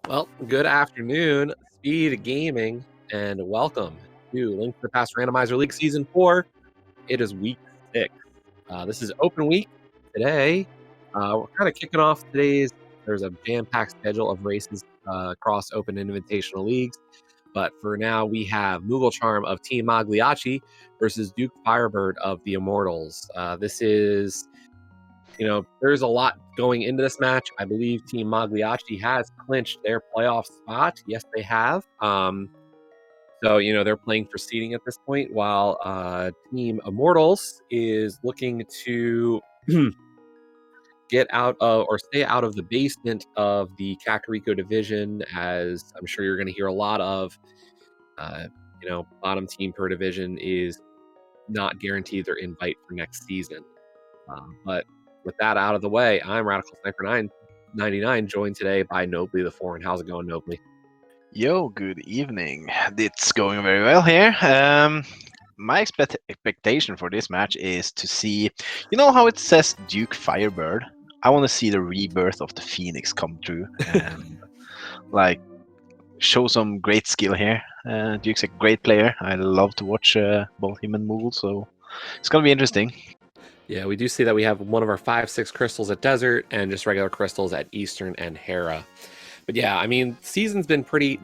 Well, good afternoon, Speed Gaming, and welcome to Link to the Past Randomizer League Season 4. It is week 6. This is open week. Today, we're kind of kicking off there's a jam-packed schedule of races across open and invitational leagues. But for now, we have Mogliacci of Team Mogliacci versus Duke Firebird of the Immortals. There's a lot going into this match. I believe Team Mogliacci has clinched their playoff spot. Yes, they have. They're playing for seeding at this point, while Team Immortals is looking to get out of or stay out of the basement of the Kakariko division, as I'm sure you're going to hear a lot of. Bottom team per division is not guaranteed their invite for next season. But with that out of the way, I'm Radical Sniper 999, joined today by Nobly the Foreign. How's it going, Nobly? Yo, good evening. It's going very well here. My expectation for this match is to see, how it says Duke Firebird? I want to see the rebirth of the Phoenix come true and show some great skill here. Duke's a great player. I love to watch both him and Moogle, so it's gonna be interesting. Yeah, we do see that we have one of our 5-6 crystals at Desert and just regular crystals at Eastern and Hera. But yeah, I mean, season's been pretty,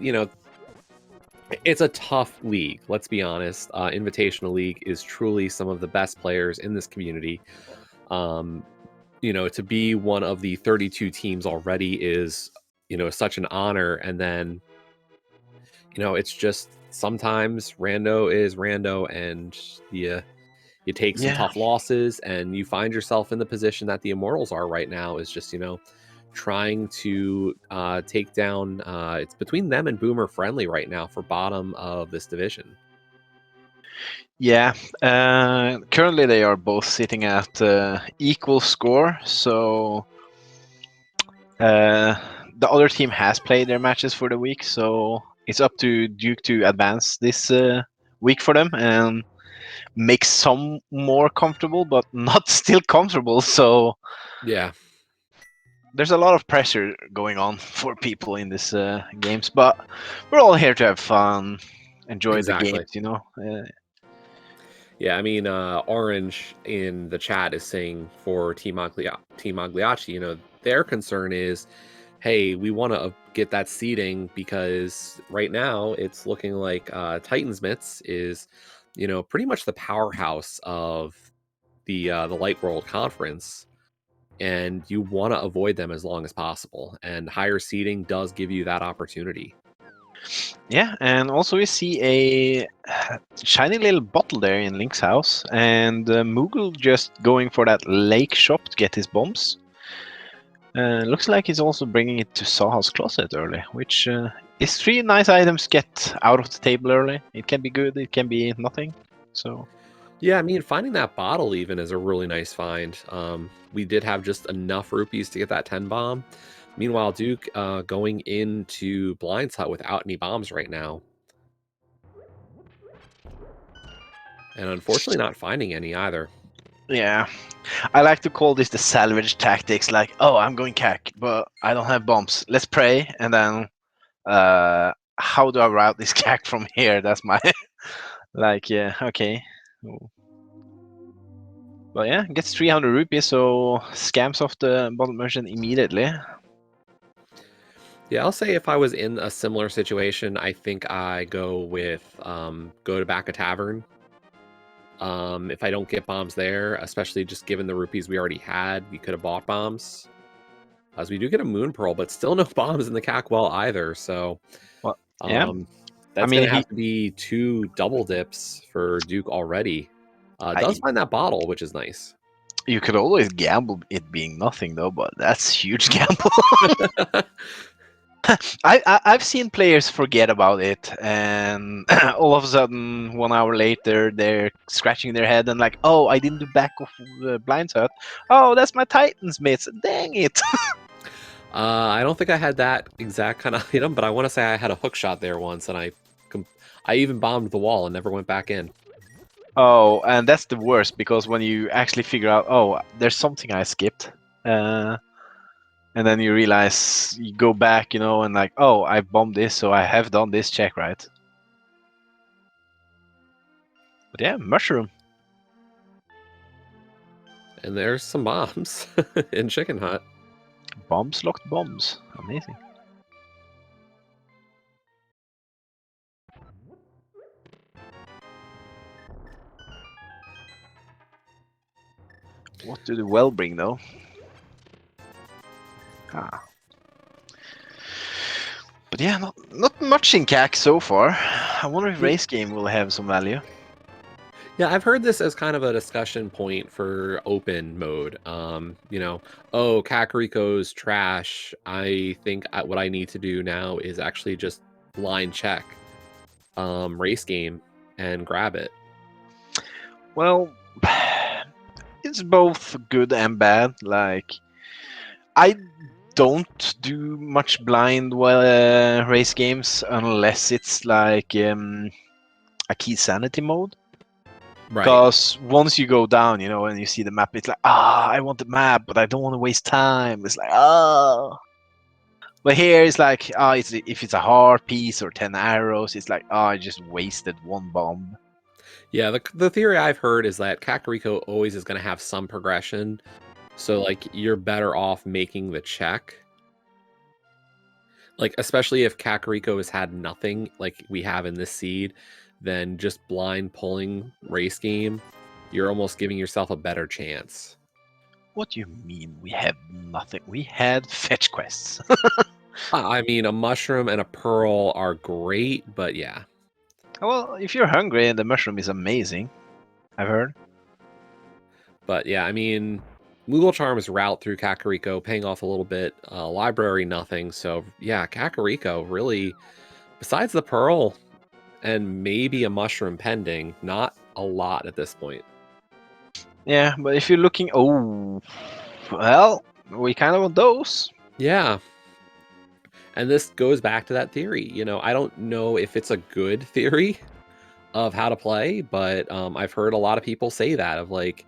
it's a tough league, let's be honest. Invitational League is truly some of the best players in this community. To be one of the 32 teams already is, such an honor. And then, it's just sometimes rando is rando, and you take some tough losses, and you find yourself in the position that the Immortals are right now, is just, trying to take down. It's between them and Boomer Friendly right now for bottom of this division. Yeah, currently they are both sitting at equal score, so the other team has played their matches for the week, so it's up to Duke to advance this week for them and make some more comfortable, but not still comfortable. So yeah, there's a lot of pressure going on for people in this games, but we're all here to have fun, enjoy the games, Yeah, I mean, Orange in the chat is saying for Team Mogliacci, their concern is, hey, we want to get that seeding, because right now it's looking like Titans Mitts is, pretty much the powerhouse of the Light World Conference, and you want to avoid them as long as possible. And higher seeding does give you that opportunity. Yeah, and also we see a shiny little bottle there in Link's house, and Moogle just going for that lake shop to get his bombs. Looks like he's also bringing it to Saha's closet early, which is 3 nice items get out of the table early. It can be good, it can be nothing. So yeah, I mean, finding that bottle even is a really nice find. We did have just enough rupees to get that 10 bomb. Meanwhile, Duke going into Blind's Hut without any bombs right now. And unfortunately not finding any either. Yeah, I like to call this the salvage tactics, like, oh, I'm going cack, but I don't have bombs. Let's pray, and then how do I route this cack from here? That's my, yeah, okay. But yeah, gets 300 rupees, so scams off the bottle merchant immediately. Yeah, I'll say if I was in a similar situation, I think I go with go to back a tavern. If I don't get bombs there, especially just given the rupees we already had, we could have bought bombs. As we do get a Moon Pearl, but still no bombs in the Cackwell either. So, well, yeah, that's going to have to be 2 double dips for Duke already. Does find that bottle, which is nice. You could always gamble it being nothing, though, but that's huge gamble. I've seen players forget about it, and all of a sudden, 1 hour later, they're scratching their head and like, oh, I didn't do back of Blind's Hut. Oh, that's my Titans Mitts. Dang it. I don't think I had that exact kind of item, but I want to say I had a hook shot there once, and I even bombed the wall and never went back in. Oh, and that's the worst, because when you actually figure out, oh, there's something I skipped. and then you realize you go back, and like, oh, I bombed this, so I have done this check right. But yeah, mushroom. And there's some bombs in Chicken Hut. Bombs locked bombs. Amazing. What do the well bring though? Ah. But yeah, not much in CAC so far. I wonder if race game will have some value. Yeah, I've heard this as kind of a discussion point for open mode. Oh, Kakariko's trash. I think what I need to do now is actually just blind check race game and grab it. Well, it's both good and bad. Like, I don't do much blind race games unless it's like a key sanity mode. Right. Because once you go down, and you see the map, it's like, I want the map, but I don't want to waste time. It's like, But here it's like, if it's a hard piece or 10 arrows, it's like, I just wasted one bomb. Yeah, the theory I've heard is that Kakariko always is going to have some progression. So, like, you're better off making the check. Like, especially if Kakariko has had nothing like we have in this seed, then just blind pulling race game, you're almost giving yourself a better chance. What do you mean we have nothing? We had fetch quests. I mean, a mushroom and a pearl are great, but yeah. Well, if you're hungry, the mushroom is amazing, I've heard. But yeah, I mean, Moogle Charm's route through Kakariko paying off a little bit. Library, nothing. So yeah, Kakariko really, besides the pearl and maybe a mushroom pending, not a lot at this point. Yeah, but if you're looking, well, we kind of want those. Yeah. And this goes back to that theory. I don't know if it's a good theory of how to play, but I've heard a lot of people say that of like,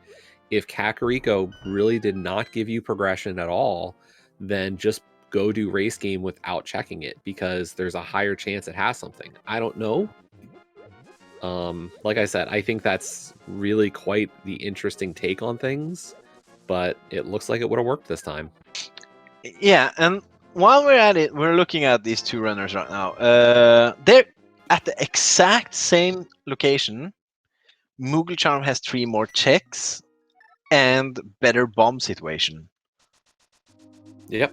if Kakariko really did not give you progression at all, then just go do race game without checking it because there's a higher chance it has something. I don't know. Like I said, I think that's really quite the interesting take on things, but it looks like it would have worked this time. Yeah, and while we're at it, we're looking at these two runners right now. They're at the exact same location. Moogle Charm has 3 more checks and better bomb situation. Yep.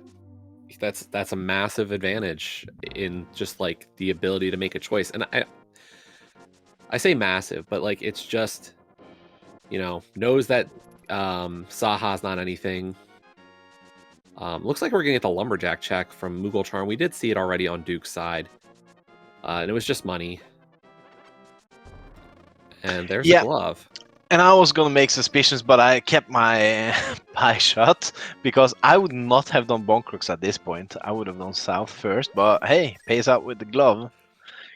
That's a massive advantage in just like the ability to make a choice. And I say massive, but like it's just knows that Saha's not anything. Looks like we're gonna get the lumberjack check from Moogle Charm. We did see it already on Duke's side. And it was just money. And there's a glove. And I was gonna make suspicions, but I kept my eye shut because I would not have done Bonkrooks at this point. I would have done South first, but hey, pays out with the glove.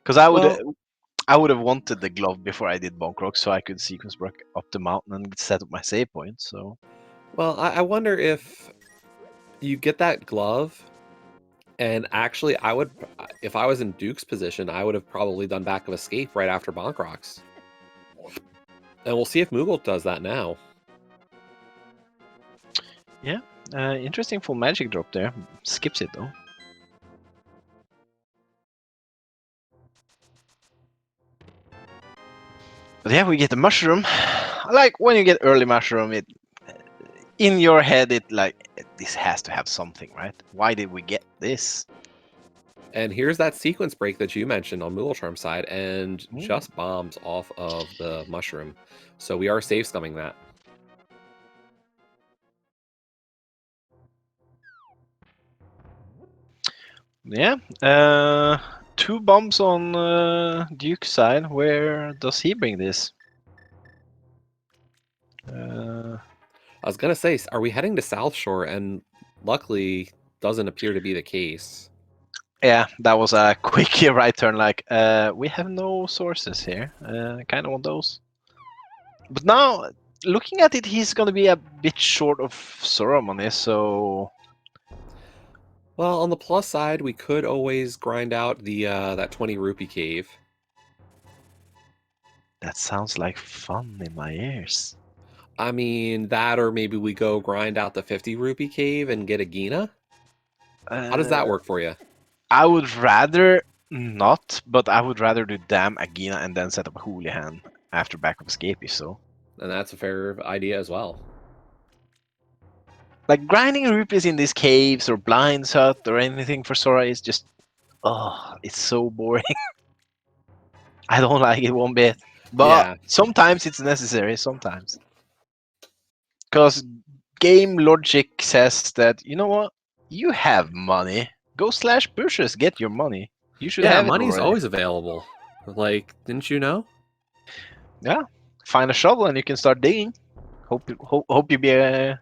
Because I would have wanted the glove before I did Bonkrooks, so I could sequence work up the mountain and set up my save point. So, well, I wonder if you get that glove, and actually, if I was in Duke's position, I would have probably done back of escape right after Bonk Rocks. And we'll see if Moogle does that now. yeah, interesting full magic drop there. Skips it though. But yeah, we get the mushroom. Like when you get early mushroom, it in your head it like this has to have something, right? Why did we get this? And here's that sequence break that you mentioned on Moogle Charm's side, and just bombs off of the mushroom. So we are safe scumming that. Yeah. 2 bombs on Duke's side. Where does he bring this? I was gonna say, are we heading to South Shore? And luckily, doesn't appear to be the case. Yeah, that was a quick right turn. Like, we have no sources here. Kind of want those. But now, looking at it, he's gonna be a bit short of Sorum on this. So Well, on the plus side, we could always grind out the that 20 rupee cave. That sounds like fun in my ears. I mean, that or maybe we go grind out the 50 rupee cave and get a Gina. How does that work for you? I would rather not, but I would rather do Dam Agina and then set up a Holy Hand after backup escape if so. And that's a fair idea as well. Like grinding rupees in these caves or Blind's Hut or anything for Sora is just, oh, it's so boring. I don't like it one bit. But Yeah, sometimes it's necessary, sometimes. Because game logic says that, you know what? You have money. Go slash bushes, get your money. You should yeah, have it money's already. always available. Like, didn't you know? Yeah. Find a shovel and you can start digging. Hope you be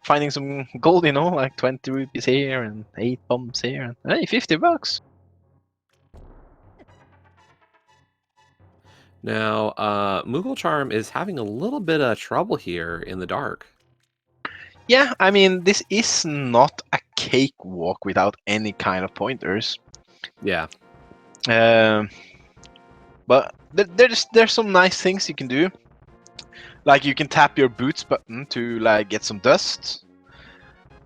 finding some gold, you know, like 20 rupees here and 8 bombs here. And, hey, $50. Now, Moogle Charm is having a little bit of trouble here in the dark. Yeah, I mean, this is not a cakewalk without any kind of pointers. Yeah. But there's some nice things you can do. Like you can tap your boots button to like get some dust.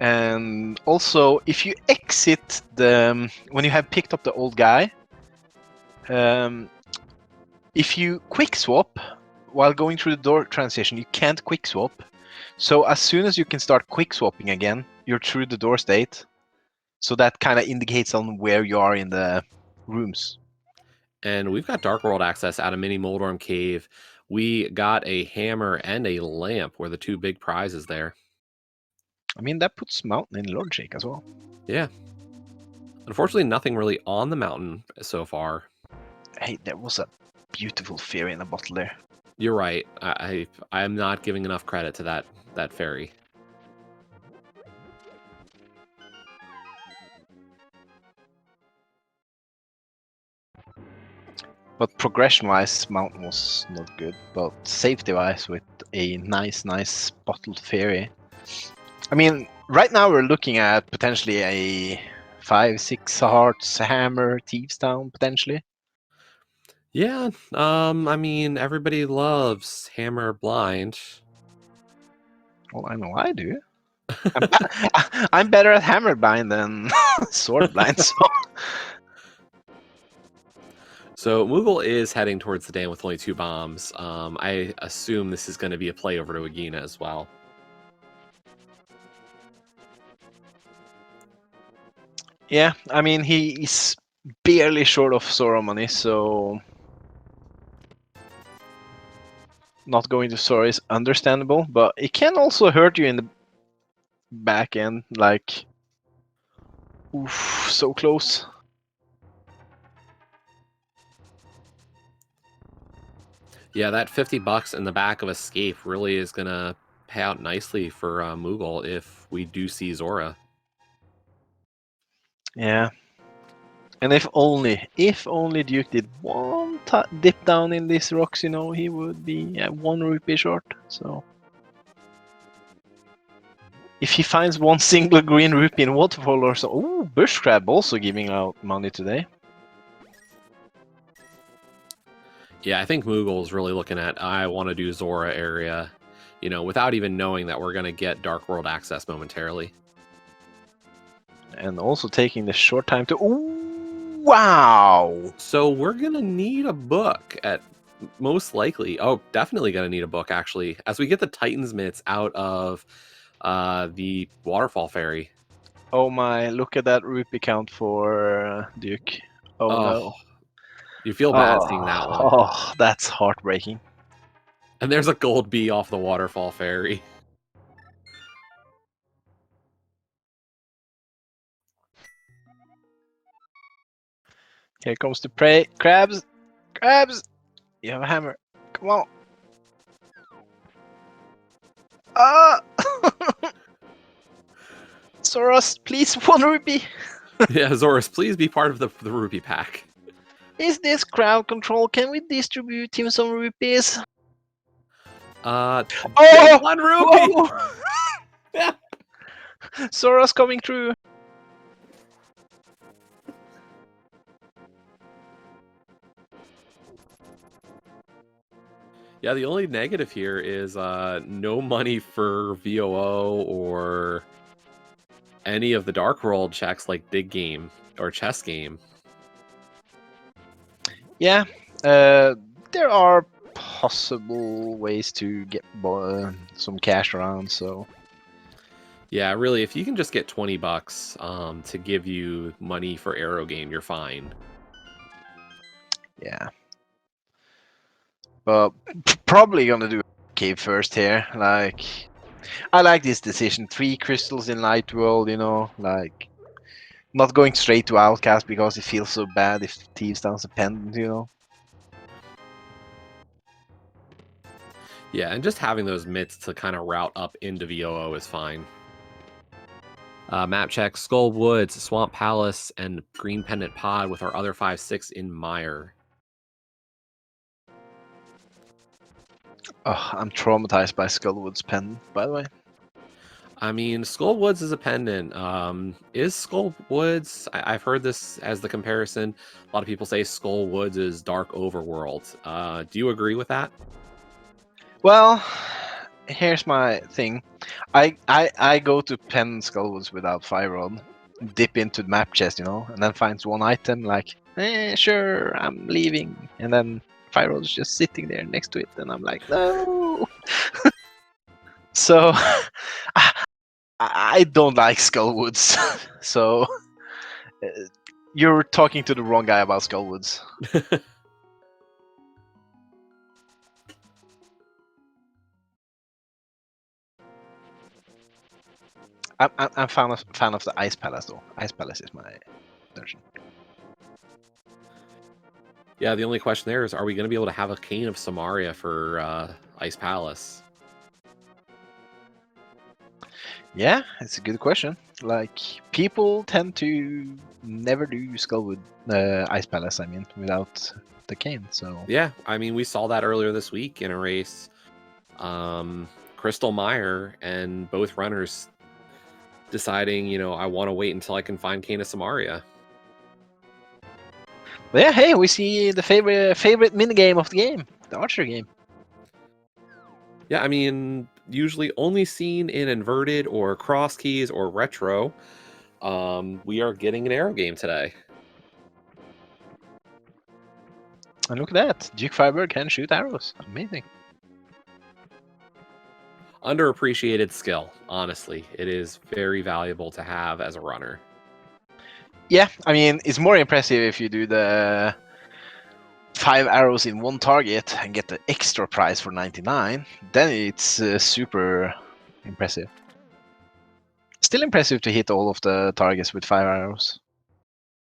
And also, if you exit the when you have picked up the old guy, if you quick swap while going through the door transition, you can't quick swap. So as soon as you can start quick swapping again, you're through the door state. So that kind of indicates on where you are in the rooms. And we've got Dark World access out of Mini Moldorm Cave. We got a hammer and a lamp were the two big prizes there. I mean, that puts Mountain in logic as well. Yeah. Unfortunately, nothing really on the mountain so far. Hey, there was a beautiful fairy in a bottle there. You're right. I'm not giving enough credit to that fairy. But progression-wise, Mountain was not good. But safety-wise, with a nice bottled fairy. I mean, right now we're looking at potentially a 5-6 hearts hammer Thieves Town potentially. Yeah. I mean, everybody loves Hammer Blind. Well, I know I do. I'm better at hammer blind than sword blind. So Moogle is heading towards the dam with only 2 bombs. I assume this is going to be a play over to Agina as well. Yeah, I mean he's barely short of Sora money, so not going to Sora is understandable, but it can also hurt you in the back end. Like, oof, so close. Yeah, that $50 in the back of Escape really is going to pay out nicely for Moogle if we do see Zora. Yeah. And if only Duke did one dip down in these rocks, you know, he would be 1 rupee short. So if he finds one single green rupee in waterfall or so, ooh, bush crab also giving out money today. Yeah, I think Moogle is really looking at, I want to do Zora area, you know, without even knowing that we're going to get Dark World access momentarily. And also taking the short time to, ooh, wow. So we're going to need a book at most likely. Oh, definitely going to need a book, actually, as we get the Titans Mitts out of the Waterfall Fairy. Oh my, look at that rupee count for Duke. Oh no. You feel bad seeing that one. Oh, that's heartbreaking. And there's a gold bee off the Waterfall Fairy. Here comes the prey. Crabs! Crabs! You have a hammer. Come on. Ah! Soros, please, 1 rupee. Yeah, Zoras, please be part of the rupee pack. Is this crowd control? Can we distribute him some rupees? Oh! 1 rupee! Yeah. Soros coming through. Yeah, the only negative here is no money for VOO or any of the Dark World checks like Big Game or Chess Game. Yeah, there are possible ways to get some cash around. So Yeah, really, if you can just get $20 to give you money for Arrow Game, you're fine. yeah, but probably gonna do cave first here. Like, I like this decision. 3 crystals in Light World, you know, like not going straight to Outcast because it feels so bad if Thieves Down's a pendant, you know. Yeah, and just having those mitts to kind of route up into VOO is fine. Map check, Skull Woods, Swamp Palace, and Green Pendant Pod with our other 5-6 in Mire. Oh, I'm traumatized by Skullwood's pendant, by the way. I mean, Skull Woods is a pendant. Is Skull Woods? I've heard this as the comparison. A lot of people say Skull Woods is Dark Overworld. Do you agree with that? Well, here's my thing. I go to Pen Skullwoods without Firerod, dip into the map chest, you know, and then finds one item like, sure, I'm leaving, and then Firerod's just sitting there next to it, and I'm like, no. So I don't like Skullwoods. So you're talking to the wrong guy about Skullwoods. I'm fan of the Ice Palace though. Ice Palace is my dungeon. Yeah, the only question there is, are we going to be able to have a Cane of Samaria for Ice Palace? Yeah, it's a good question. Like, people tend to never do Skullwood Ice Palace, I mean, without the cane, so... Yeah, I mean, we saw that earlier this week in a race. Crystal Mire and both runners deciding, you know, I want to wait until I can find Cane of Samaria. But yeah, hey, we see the favorite minigame of the game, the archer game. Yeah, I mean, usually only seen in inverted or cross keys or retro. We are getting an arrow game today. And look at that, Duke Firebird can shoot arrows. Amazing. Underappreciated skill, honestly. It is very valuable to have as a runner. Yeah, I mean, it's more impressive if you do the 5 arrows in one target and get the extra prize for 99. Then it's super impressive. Still impressive to hit all of the targets with 5 arrows.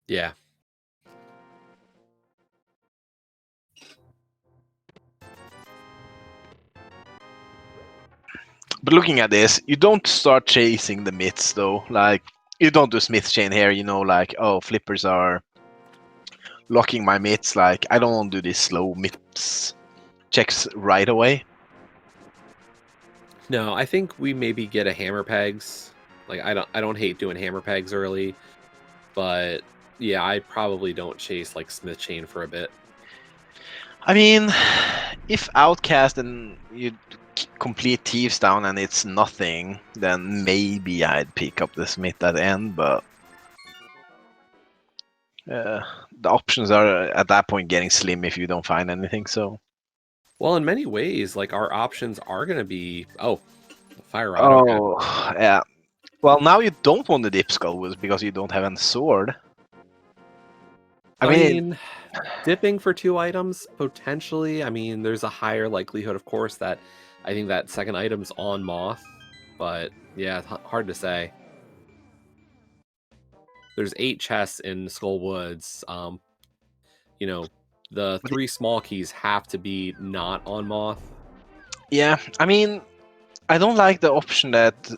Yeah. But looking at this, you don't start chasing the myths though. Like, you don't do Smith chain here, you know, like, oh, flippers are locking my myths. Like, I don't want to do these slow myths checks right away. No, I think we maybe get a hammer pegs. Like, I don't hate doing hammer pegs early, but yeah, I probably don't chase like Smith chain for a bit. I mean, if Outcast and you complete Thieves Down and it's nothing, then maybe I'd pick up the Smith at the end, but the options are at that point getting slim if you don't find anything, so... Well, in many ways, like, our options are going to be... Oh, Fire Rod, okay. Oh, yeah. Well, now you don't want the Dip Skullwoods because you don't have a sword. I mean, dipping for 2 items, potentially. I mean, there's a higher likelihood, of course, that I think that second item's on Moth. But, yeah, it's hard to say. There's 8 chests in Skull Woods. You know, the 3 small keys have to be not on Moth. Yeah, I mean, I don't like the option that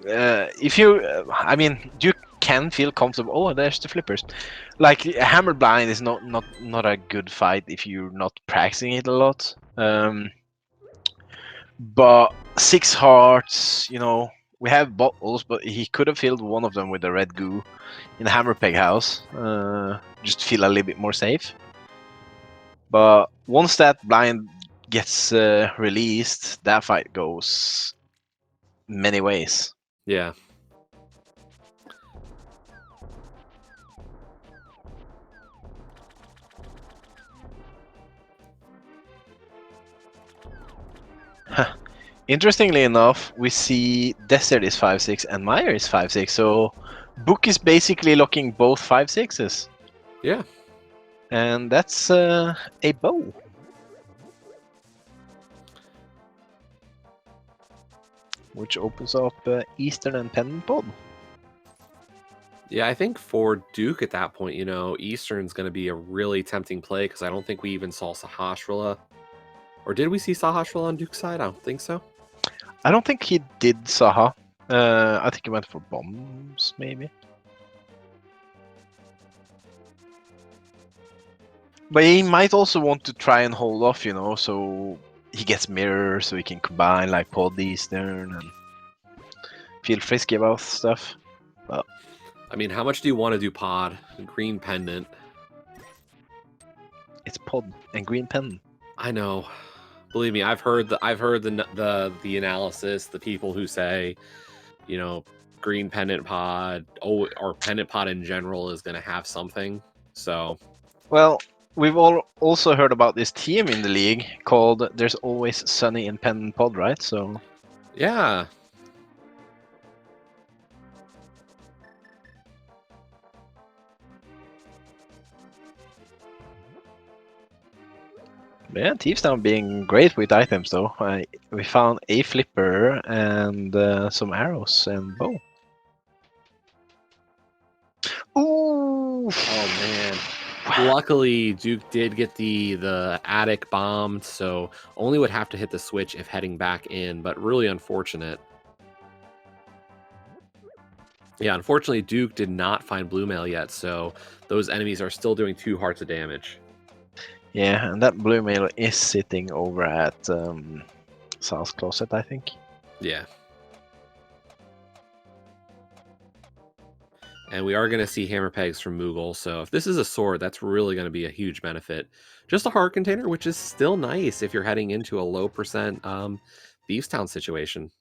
if you, I mean, you can feel comfortable. Oh, there's the flippers. Like Hammer Blind is not a good fight if you're not practicing it a lot. But 6 hearts, you know, we have bottles, but he could have filled one of them with the red goo in the Hammer Peg house, just to feel a little bit more safe. But once that blind gets released, that fight goes many ways. Yeah. Interestingly enough, we see Desert is 5-6 and Meyer is 5-6, so Book is basically locking both 5-6s. Yeah. And that's a bow. Which opens up Eastern and Pendant Pod. Yeah, I think for Duke at that point, Eastern's going to be a really tempting play because I don't think we even saw Sahasrahla. Or did we see Sahasrahla on Duke's side? I don't think so. I don't think he did Saha. I think he went for bombs, maybe. But he might also want to try and hold off, so he gets mirror, so he can combine like Pod Eastern and feel frisky about stuff. I mean, how much do you want to do pod? Green pendant. It's Pod and Green Pen. I know. Believe me, I've heard the analysis, the people who say, green pendant pod, or pendant pod in general is going to have something. So, Well, we've all also heard about this team in the league called There's Always Sunny in Pendant Pod, right? So yeah. yeah, Thieves Town being great with items though. We found a flipper and some arrows and bow. Ooh! Oh man. Luckily, Duke did get the attic bombed, so only would have to hit the switch if heading back in, but really unfortunate. Yeah, unfortunately, Duke did not find blue mail yet, so those enemies are still doing 2 hearts of damage. Yeah, and that blue mail is sitting over at South Closet, I think. Yeah. And we are going to see hammer pegs from Moogle, so if this is a sword, that's really going to be a huge benefit. Just a heart container, which is still nice if you're heading into a low percent Thieves Town situation.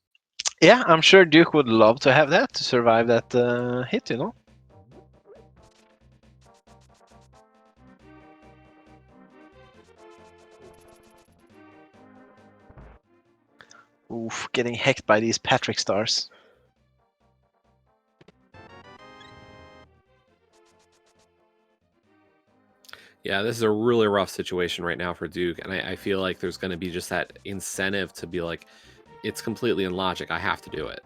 Yeah, I'm sure Duke would love to have that to survive that hit, Oof, getting hacked by these Patrick stars. Yeah, this is a really rough situation right now for Duke, and I feel like there's going to be just that incentive to be like, it's completely illogic. I have to do it.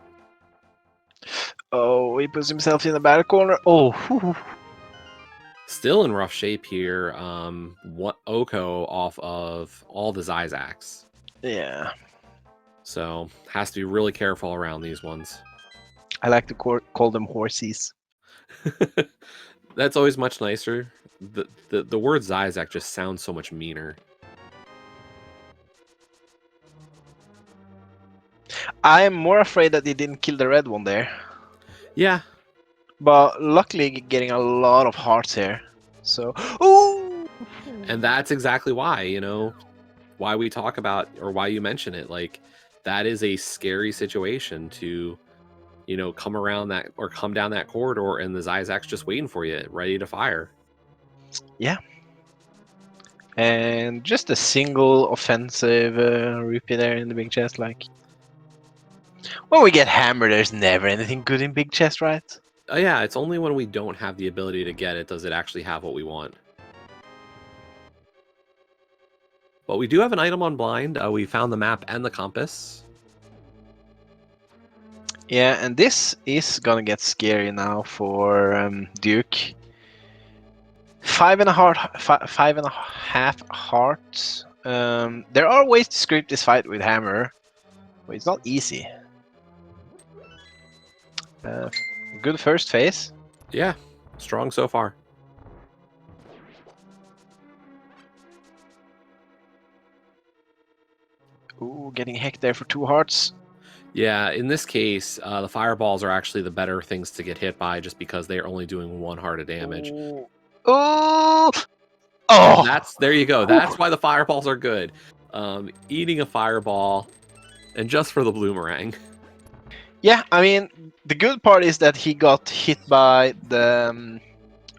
Oh, he puts himself in the battle corner. Oh, whew. Still in rough shape here. What Oko off of all the Zyzacs. Yeah. So has to be really careful around these ones. I like to call them horsies. That's always much nicer. The word Zyzac just sounds so much meaner. I'm more afraid that they didn't kill the red one there. Yeah. But luckily getting a lot of hearts here. So, ooh! And that's exactly why, why we talk about, or why you mention it. Like, that is a scary situation to, come around that or come down that corridor and the Zyzac's just waiting for you, ready to fire. Yeah. And just a single offensive rupee there in the big chest, like. When we get hammered, there's never anything good in big chest, right? Yeah, it's only when we don't have the ability to get it does it actually have what we want. But we do have an item on blind. We found the map and the compass. Yeah, and this is gonna get scary now for Duke. 5.5 hearts. There are ways to script this fight with hammer, but it's not easy. Good first phase. Yeah, strong so far. Ooh, getting hacked there for 2 hearts. Yeah, in this case, the fireballs are actually the better things to get hit by just because they're only doing 1 heart of damage. Ooh. Oh! There you go. That's why the fireballs are good. eating a fireball, and just for the bloomerang. Yeah, I mean, the good part is that he got hit by the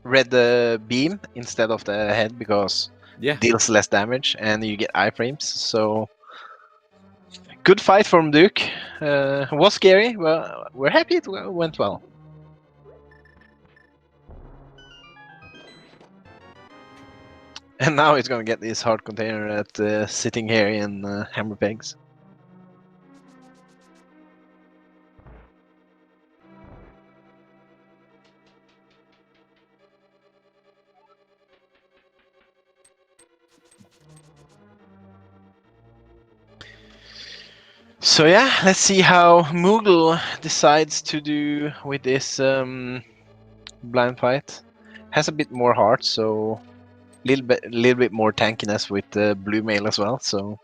red beam instead of the head because Yeah, deals less damage and you get iframes. So good fight from Duke. Was scary. Well, we're happy it went well. And now he's gonna get this hard container at sitting here in Hammer Pegs. So yeah, let's see how Moogle decides to do with this blind fight. Has a bit more heart, so little bit more tankiness with blue mail as well. So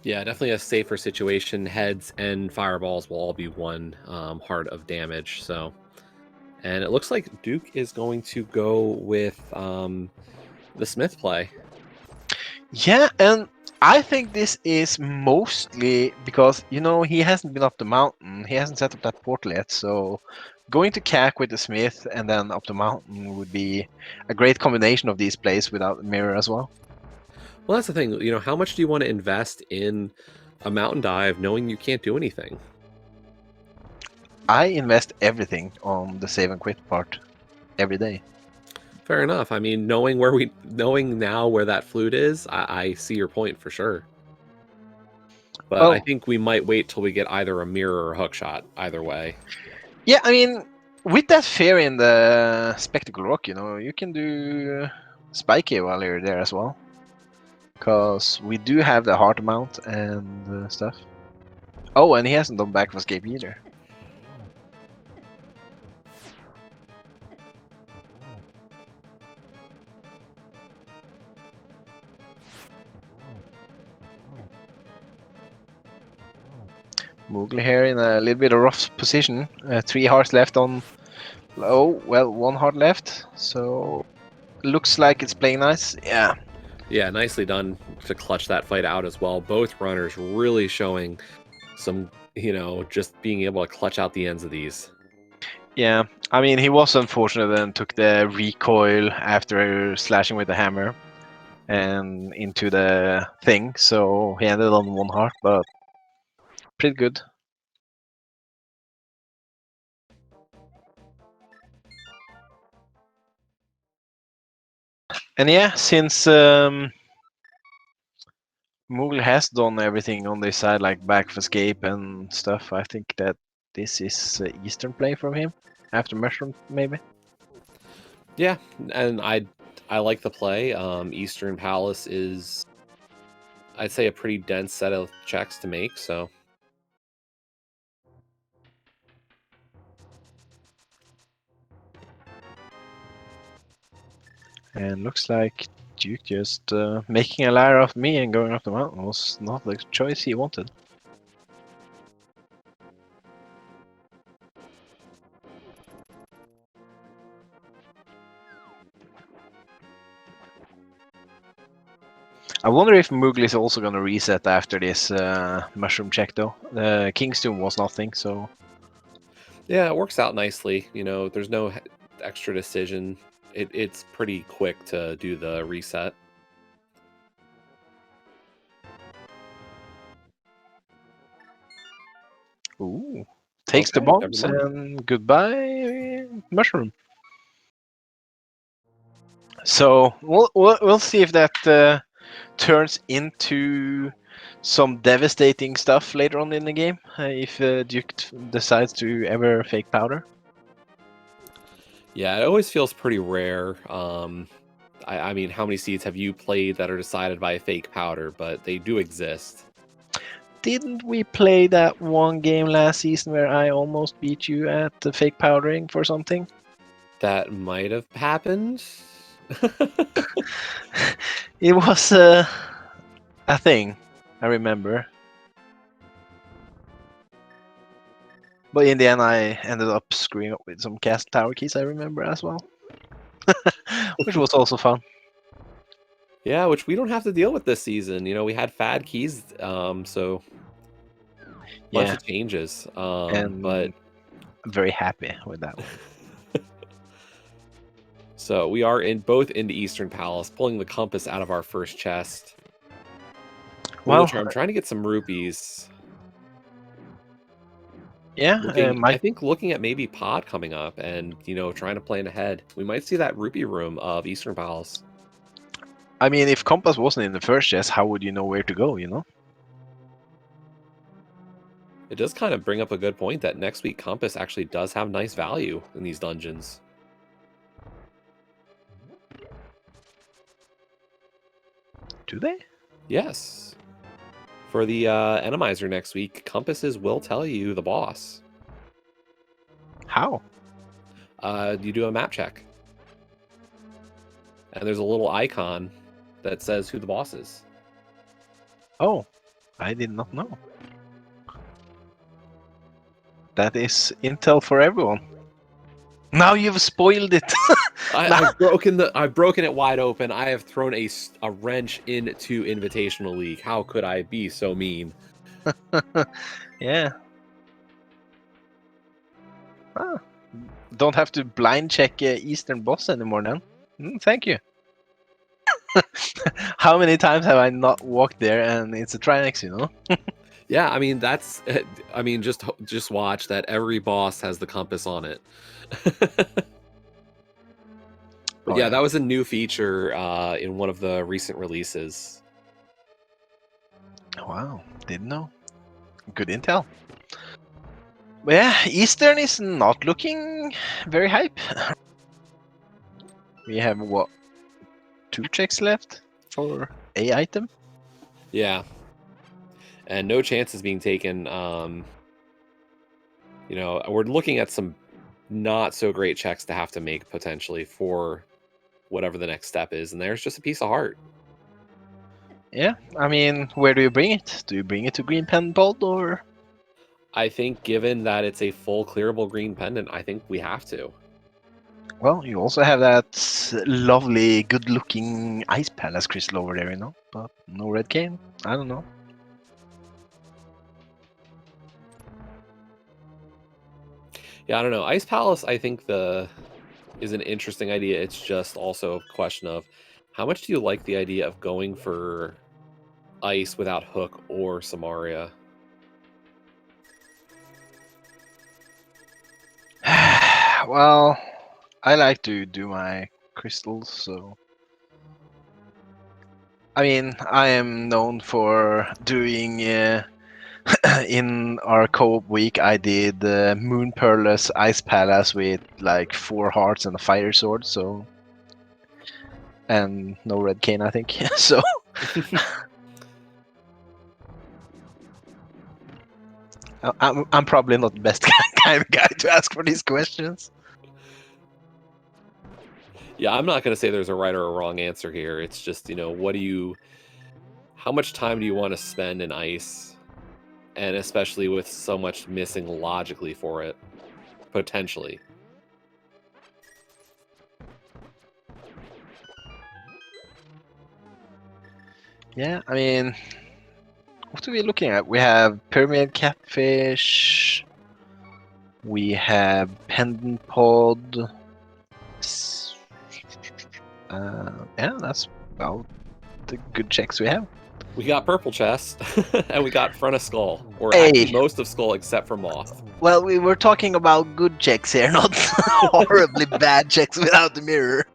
yeah, definitely a safer situation. Heads and fireballs will all be one heart of damage. So, and it looks like Duke is going to go with the Smith play. yeah, and I think this is mostly because he hasn't been up the mountain. He hasn't set up that portal yet. So going to CAC with the Smith and then up the mountain would be a great combination of these plays without the mirror as well. Well, that's the thing. How much do you want to invest in a mountain dive knowing you can't do anything? I invest everything on the save and quit part every day. Fair enough. I mean, knowing now where that flute is, I see your point for sure. But I Well, think we might wait till we get either a mirror or a hook shot. Either way. yeah, I mean, with that fairy in the Spectacle Rock, you can do Spiky while you're there as well. Because we do have the heart mount and stuff. Oh, and he hasn't done back of escape either. Moogly here in a little bit of rough position. 3 hearts left on. Oh, well, 1 heart left. So looks like it's playing nice. Yeah. Yeah, nicely done to clutch that fight out as well. Both runners really showing some, just being able to clutch out the ends of these. Yeah, I mean, he was unfortunate and took the recoil after slashing with the hammer and into the thing, so he ended on 1 heart, but pretty good. And yeah, since Moogle has done everything on this side, like back of escape and stuff, I think that this is Eastern play from him after Mushroom, maybe. Yeah, and I like the play. Eastern Palace is, I'd say, a pretty dense set of checks to make. So And looks like Duke just making a liar of me and going up the mountain was not the choice he wanted. I wonder if Moogly is also going to reset after this mushroom check, though. Kingston was nothing, so. yeah, it works out nicely. There's no extra decision. It's pretty quick to do the reset. Ooh. Takes the Okay, never bombs mind. and goodbye, mushroom. So we'll see if that turns into some devastating stuff later on in the game if Duke decides to ever fake powder. Yeah, it always feels pretty rare. I mean, how many seeds have you played that are decided by a fake powder? But they do exist. Didn't we play that one game last season where I almost beat you at the fake powdering for something? That might have happened. It was a thing, I remember. But in the end, I ended up screwing up with some castle tower keys, I remember as well. Which was also fun. Yeah, which we don't have to deal with this season. You know, we had fad keys, so bunch Yeah, of changes. But and I'm very happy with that one. so we are in both into Eastern Palace, pulling the compass out of our first chest. Well, I'm trying to get some rupees. yeah, I think looking at maybe Pod coming up and, you know, trying to plan ahead. We might see that rupee room of Eastern Palace. I mean, if compass wasn't in the first chest, how would you know where to go? You know? It does kind of bring up a good point that next week Compass actually does have nice value in these dungeons. Do they? Yes. For the Enemizer next week, compasses will tell you the boss. How? You do a map check. And there's a little icon that says who the boss is. Oh, I did not know. That is intel for everyone. Now you've spoiled it. I've broken it wide open. I have thrown a wrench into Invitational League. How could I be so mean? Yeah. Ah, don't have to blind check Eastern Boss anymore then. Thank you. How many times have I not walked there and it's a Trinex, you know? Yeah, I mean that's. I mean, just watch that. Every boss has the compass on it. But Oh yeah, yeah. that was a new feature in one of the recent releases. Wow, didn't know. Good intel. But yeah, Eastern is not looking very hype. We have what, 2 checks left for a item? Yeah, and no chances being taken. You know, we're looking at some not so great checks to have to make potentially for whatever the next step is, and there's just a piece of heart. Yeah, I mean, where do you bring it? Do you bring it to Green Pen Pod or? I think given that it's a full clearable green pendant, I think we have to. Well, you also have that lovely, good-looking Ice Palace crystal over there, you know? But no red cane? I don't know. Yeah, I don't know. Ice Palace, I think is an interesting idea. It's just also a question of how much do you like the idea of going for ice without Hook or Samaria? Well, I like to do my crystals, so... I mean, I am known for doing... in our co-op week, I did Moon Pearl's Ice Palace with like 4 hearts and a fire sword, so... And no red cane, I think. So... I'm probably not the best kind of guy to ask for these questions. Yeah, I'm not going to say there's a right or a wrong answer here. It's just, you know, how much time do you want to spend in ice? And especially with so much missing logically for it, potentially. Yeah, I mean, what are we looking at? We have Pyramid Catfish. We have Pendant Pod. Yeah, that's about the good checks we have. We got Purple Chest, and we got Front of Skull, or actually Hey, most of Skull except for Moth. well, we were talking about good checks here, not horribly bad checks without the mirror.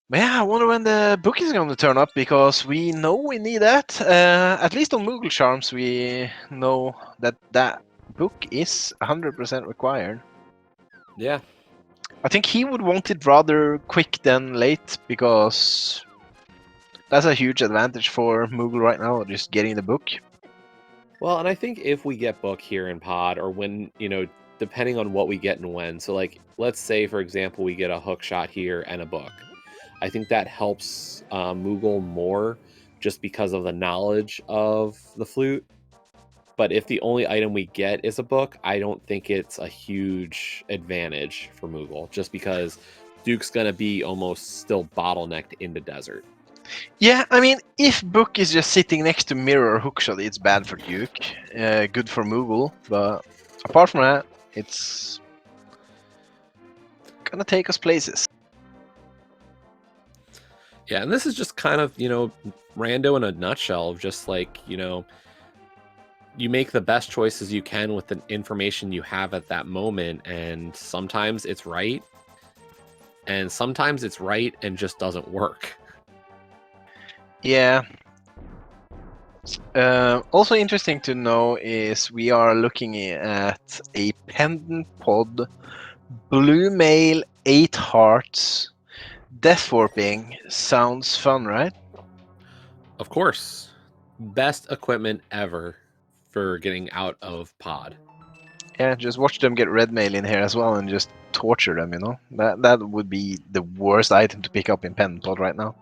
But yeah, I wonder when the book is going to turn up, because we know we need that. At least on Moogle Charms, we know that that book is 100% required. Yeah. I think he would want it rather quick than late, because that's a huge advantage for Moogle right now, just getting the book. Well, and I think if we get book here in Pod, or when, you know, depending on what we get and when. So, like, let's say, for example, we get a hook shot here and a book. I think that helps Moogle more just because of the knowledge of the flute. But if the only item we get is a book, I don't think it's a huge advantage for Moogle, just because Duke's going to be almost still bottlenecked into desert. Yeah, I mean, if book is just sitting next to mirror or hookshot, it's bad for Duke. Good for Moogle, but apart from that, it's gonna take us places. Yeah, and this is just kind of, rando in a nutshell, just like, you make the best choices you can with the information you have at that moment, and sometimes it's right, and sometimes it's right and just doesn't work. Yeah. Also interesting to know is we are looking at a pendant pod, blue mail, 8 hearts, death warping. Sounds fun, right? Of course, best equipment ever for getting out of pod. Yeah, just watch them get red mail in here as well and just torture them, you know? That would be the worst item to pick up in pendant pod right now.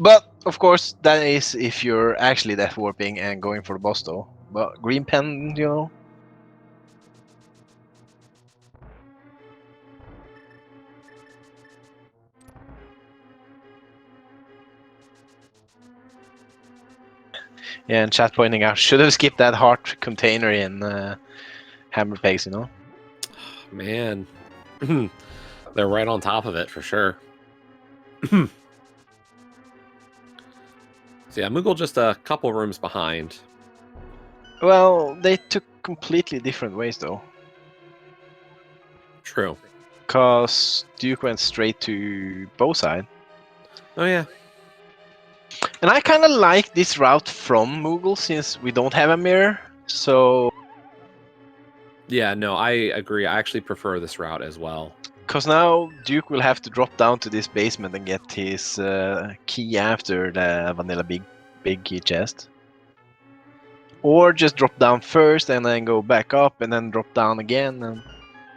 But, of course, that is if you're actually death warping and going for the boss though. But green pen, you know? Yeah, and chat pointing out, should have skipped that heart container in Hammer Pegs, you know? Man, they're right on top of it for sure. So yeah, Moogle just a couple rooms behind. Well, they took completely different ways though. True. Because Duke went straight to bow side. Oh yeah. And I kind of like this route from Moogle since we don't have a mirror. So, Yeah, no, I agree. I actually prefer this route as well. because now Duke will have to drop down to this basement and get his key after the vanilla big key chest. Or just drop down first and then go back up and then drop down again and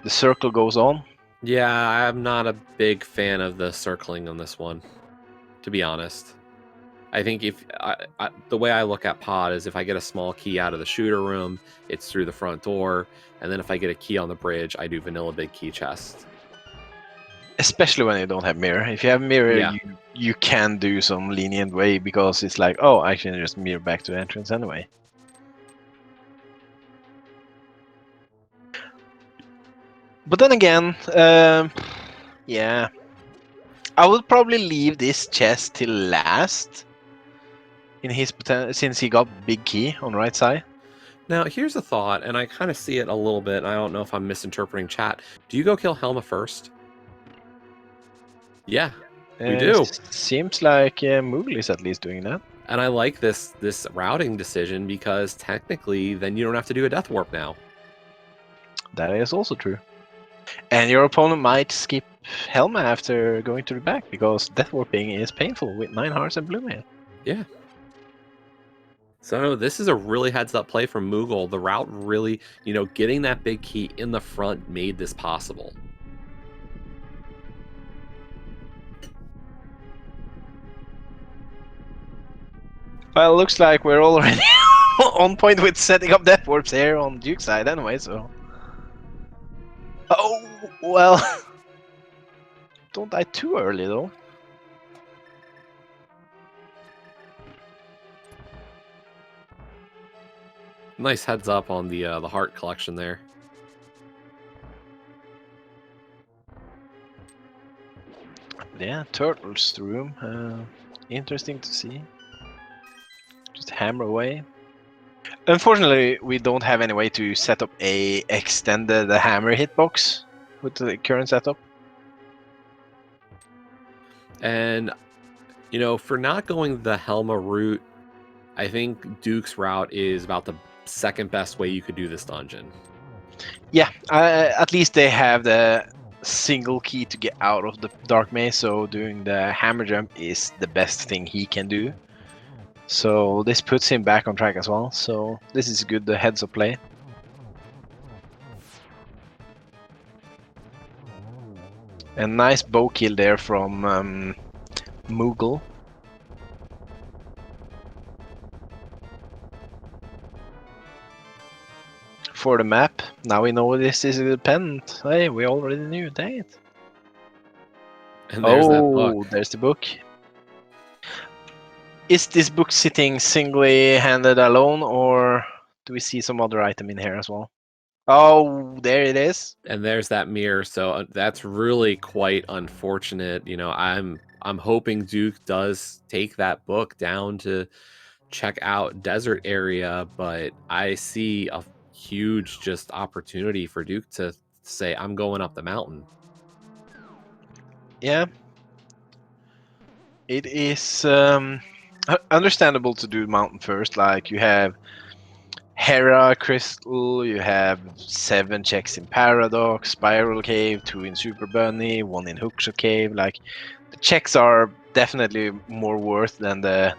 the circle goes on. Yeah, I'm not a big fan of the circling on this one, to be honest. I think if the way I look at pod is if I get a small key out of the shooter room, it's through the front door, and then if I get a key on the bridge, I do vanilla big key chest. Especially when you don't have mirror. If you have mirror, Yeah. you can do some lenient way because it's like, oh, I can just mirror back to entrance anyway. But then again, yeah, I would probably leave this chest till last in his since he got big key on right side. Now, here's a thought, and I kind of see it a little bit, and I don't know if I'm misinterpreting chat. Do you go kill Helma first? Yeah, we do. Seems like Moogle is at least doing that. And I like this routing decision because technically then you don't have to do a death warp now. That is also true. And your opponent might skip Helma after going to the back because death warping is painful with 9 hearts and blue mail. Yeah. So this is a really heads up play from Moogle. The route really, getting that big key in the front made this possible. Well, looks like we're already on point with setting up death warps here on Duke's side anyway, so... Oh, well... Don't die too early, though. Nice heads up on the heart collection there. Yeah, turtles room. Interesting to see. Just hammer away. Unfortunately, we don't have any way to set up a extended hammer hitbox with the current setup. And, for not going the Helma route, I think Duke's route is about the second best way you could do this dungeon. Yeah, at least they have the single key to get out of the Dark Maze, so doing the hammer jump is the best thing he can do. So this puts him back on track as well, so this is good heads up play. A nice bow kill there from Moogle. for the map. Now we know this is independent. Hey, we already knew. Dang it. And there's that book. Oh, there's the book. Is this book sitting singly-handed alone, or do we see some other item in here as well? Oh, there it is. And there's that mirror. So that's really quite unfortunate. You know, I'm hoping Duke does take that book down to check out desert area, but I see a huge just opportunity for Duke to say, I'm going up the mountain. Yeah. It is understandable to do mountain first. Like, you have Hera Crystal, you have 7 checks in Paradox, Spiral Cave, 2 in Super Bunny, 1 in Hookshot Cave. Like, the checks are definitely more worth than the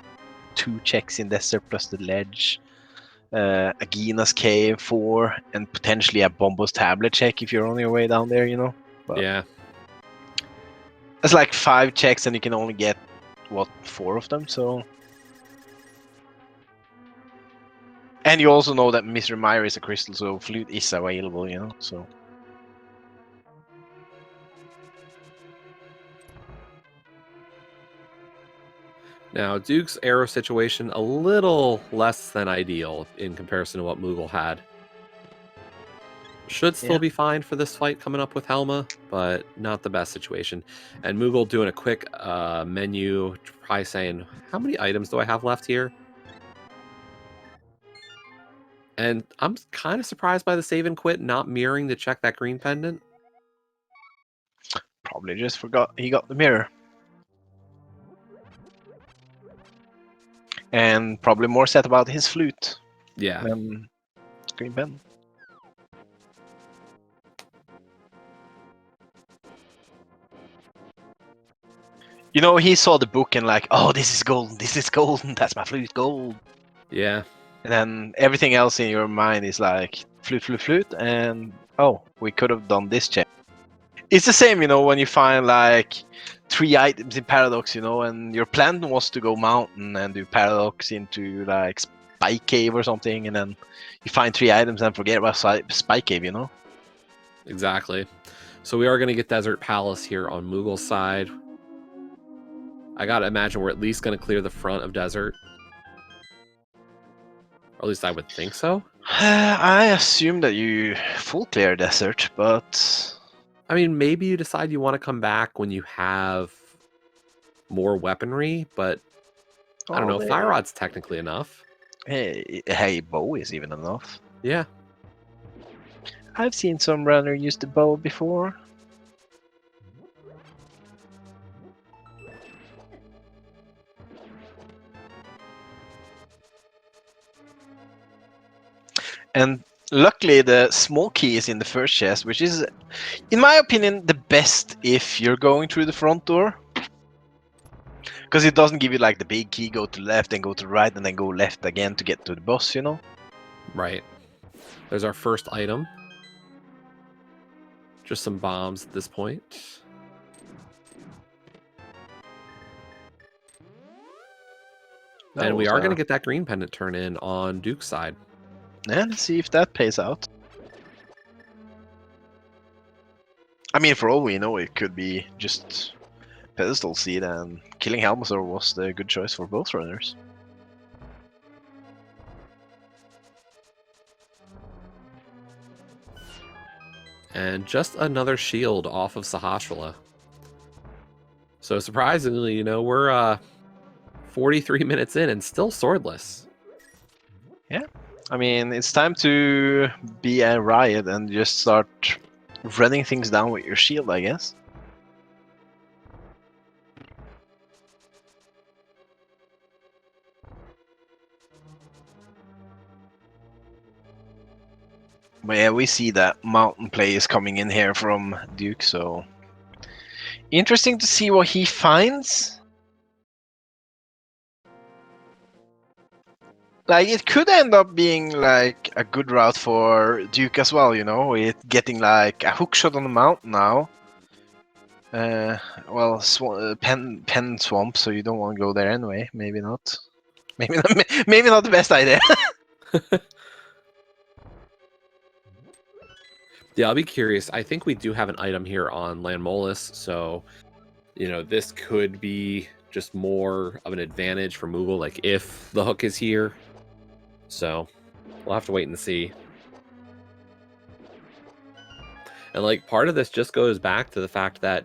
2 checks in Desert plus the Ledge. Agina's Cave 4, and potentially a Bombo's Tablet check if you're on your way down there, you know? But Yeah. it's like 5 checks and you can only get, what, 4 of them, so... And you also know that Mr. Myra is a crystal, so flute is available, you know, so... Now, Duke's arrow situation a little less than ideal in comparison to what Moogle had. Should still Yeah. be fine for this fight coming up with Helma, but not the best situation. And Moogle doing a quick menu, probably saying, how many items do I have left here? And I'm kind of surprised by the save and quit not mirroring to check that green pendant. Probably just forgot he got the mirror. And probably more set about his flute Yeah. than green pen. You know, he saw the book and like, oh, this is gold, that's my flute, gold. Yeah. And then everything else in your mind is like, flute, and oh, we could have done this check. It's the same, you know, when you find like 3 items in Paradox, you know, and your plan was to go mountain and do Paradox into like Spike Cave or something, and then you find 3 items and forget about Spike Cave, you know? Exactly. So we are going to get Desert Palace here on Moogle's side. I gotta imagine we're at least going to clear the front of Desert. Or at least I would think so. I assume that you full clear Desert, but... I mean, maybe you decide you want to come back when you have more weaponry, but I don't know. Fire Rod's technically enough. Hey, bow is even enough. Yeah. I've seen some runner use the bow before. And luckily the small key is in the first chest, which is, in my opinion, the best if you're going through the front door. Because it doesn't give you like the big key, go to left and go to right and then go left again to get to the boss, you know? Right. There's our first item. Just some bombs at this point. And we are going to get that green pendant turn in on Duke's side. Yeah, let's see if that pays out. I mean, for all we know, it could be just pedestal seed, and killing Helmasaur was the good choice for both runners. And just another shield off of Sahasrahla. So surprisingly, you know, we're 43 minutes in and still swordless. Yeah, I mean, it's time to be a riot and just start running things down with your shield, I guess. But yeah, we see that mountain play is coming in here from Duke, so interesting to see what he finds. Like, it could end up being like a good route for Duke as well, you know, with getting like a hook shot on the mountain now. Well, pen swamp, so you don't want to go there anyway. Maybe not. Maybe not the best idea. Yeah, I'll be curious. I think we do have an item here on Landmolus, so this could be just more of an advantage for Moogle, like if the hook is here. So we'll have to wait and see. And like part of this just goes back to the fact that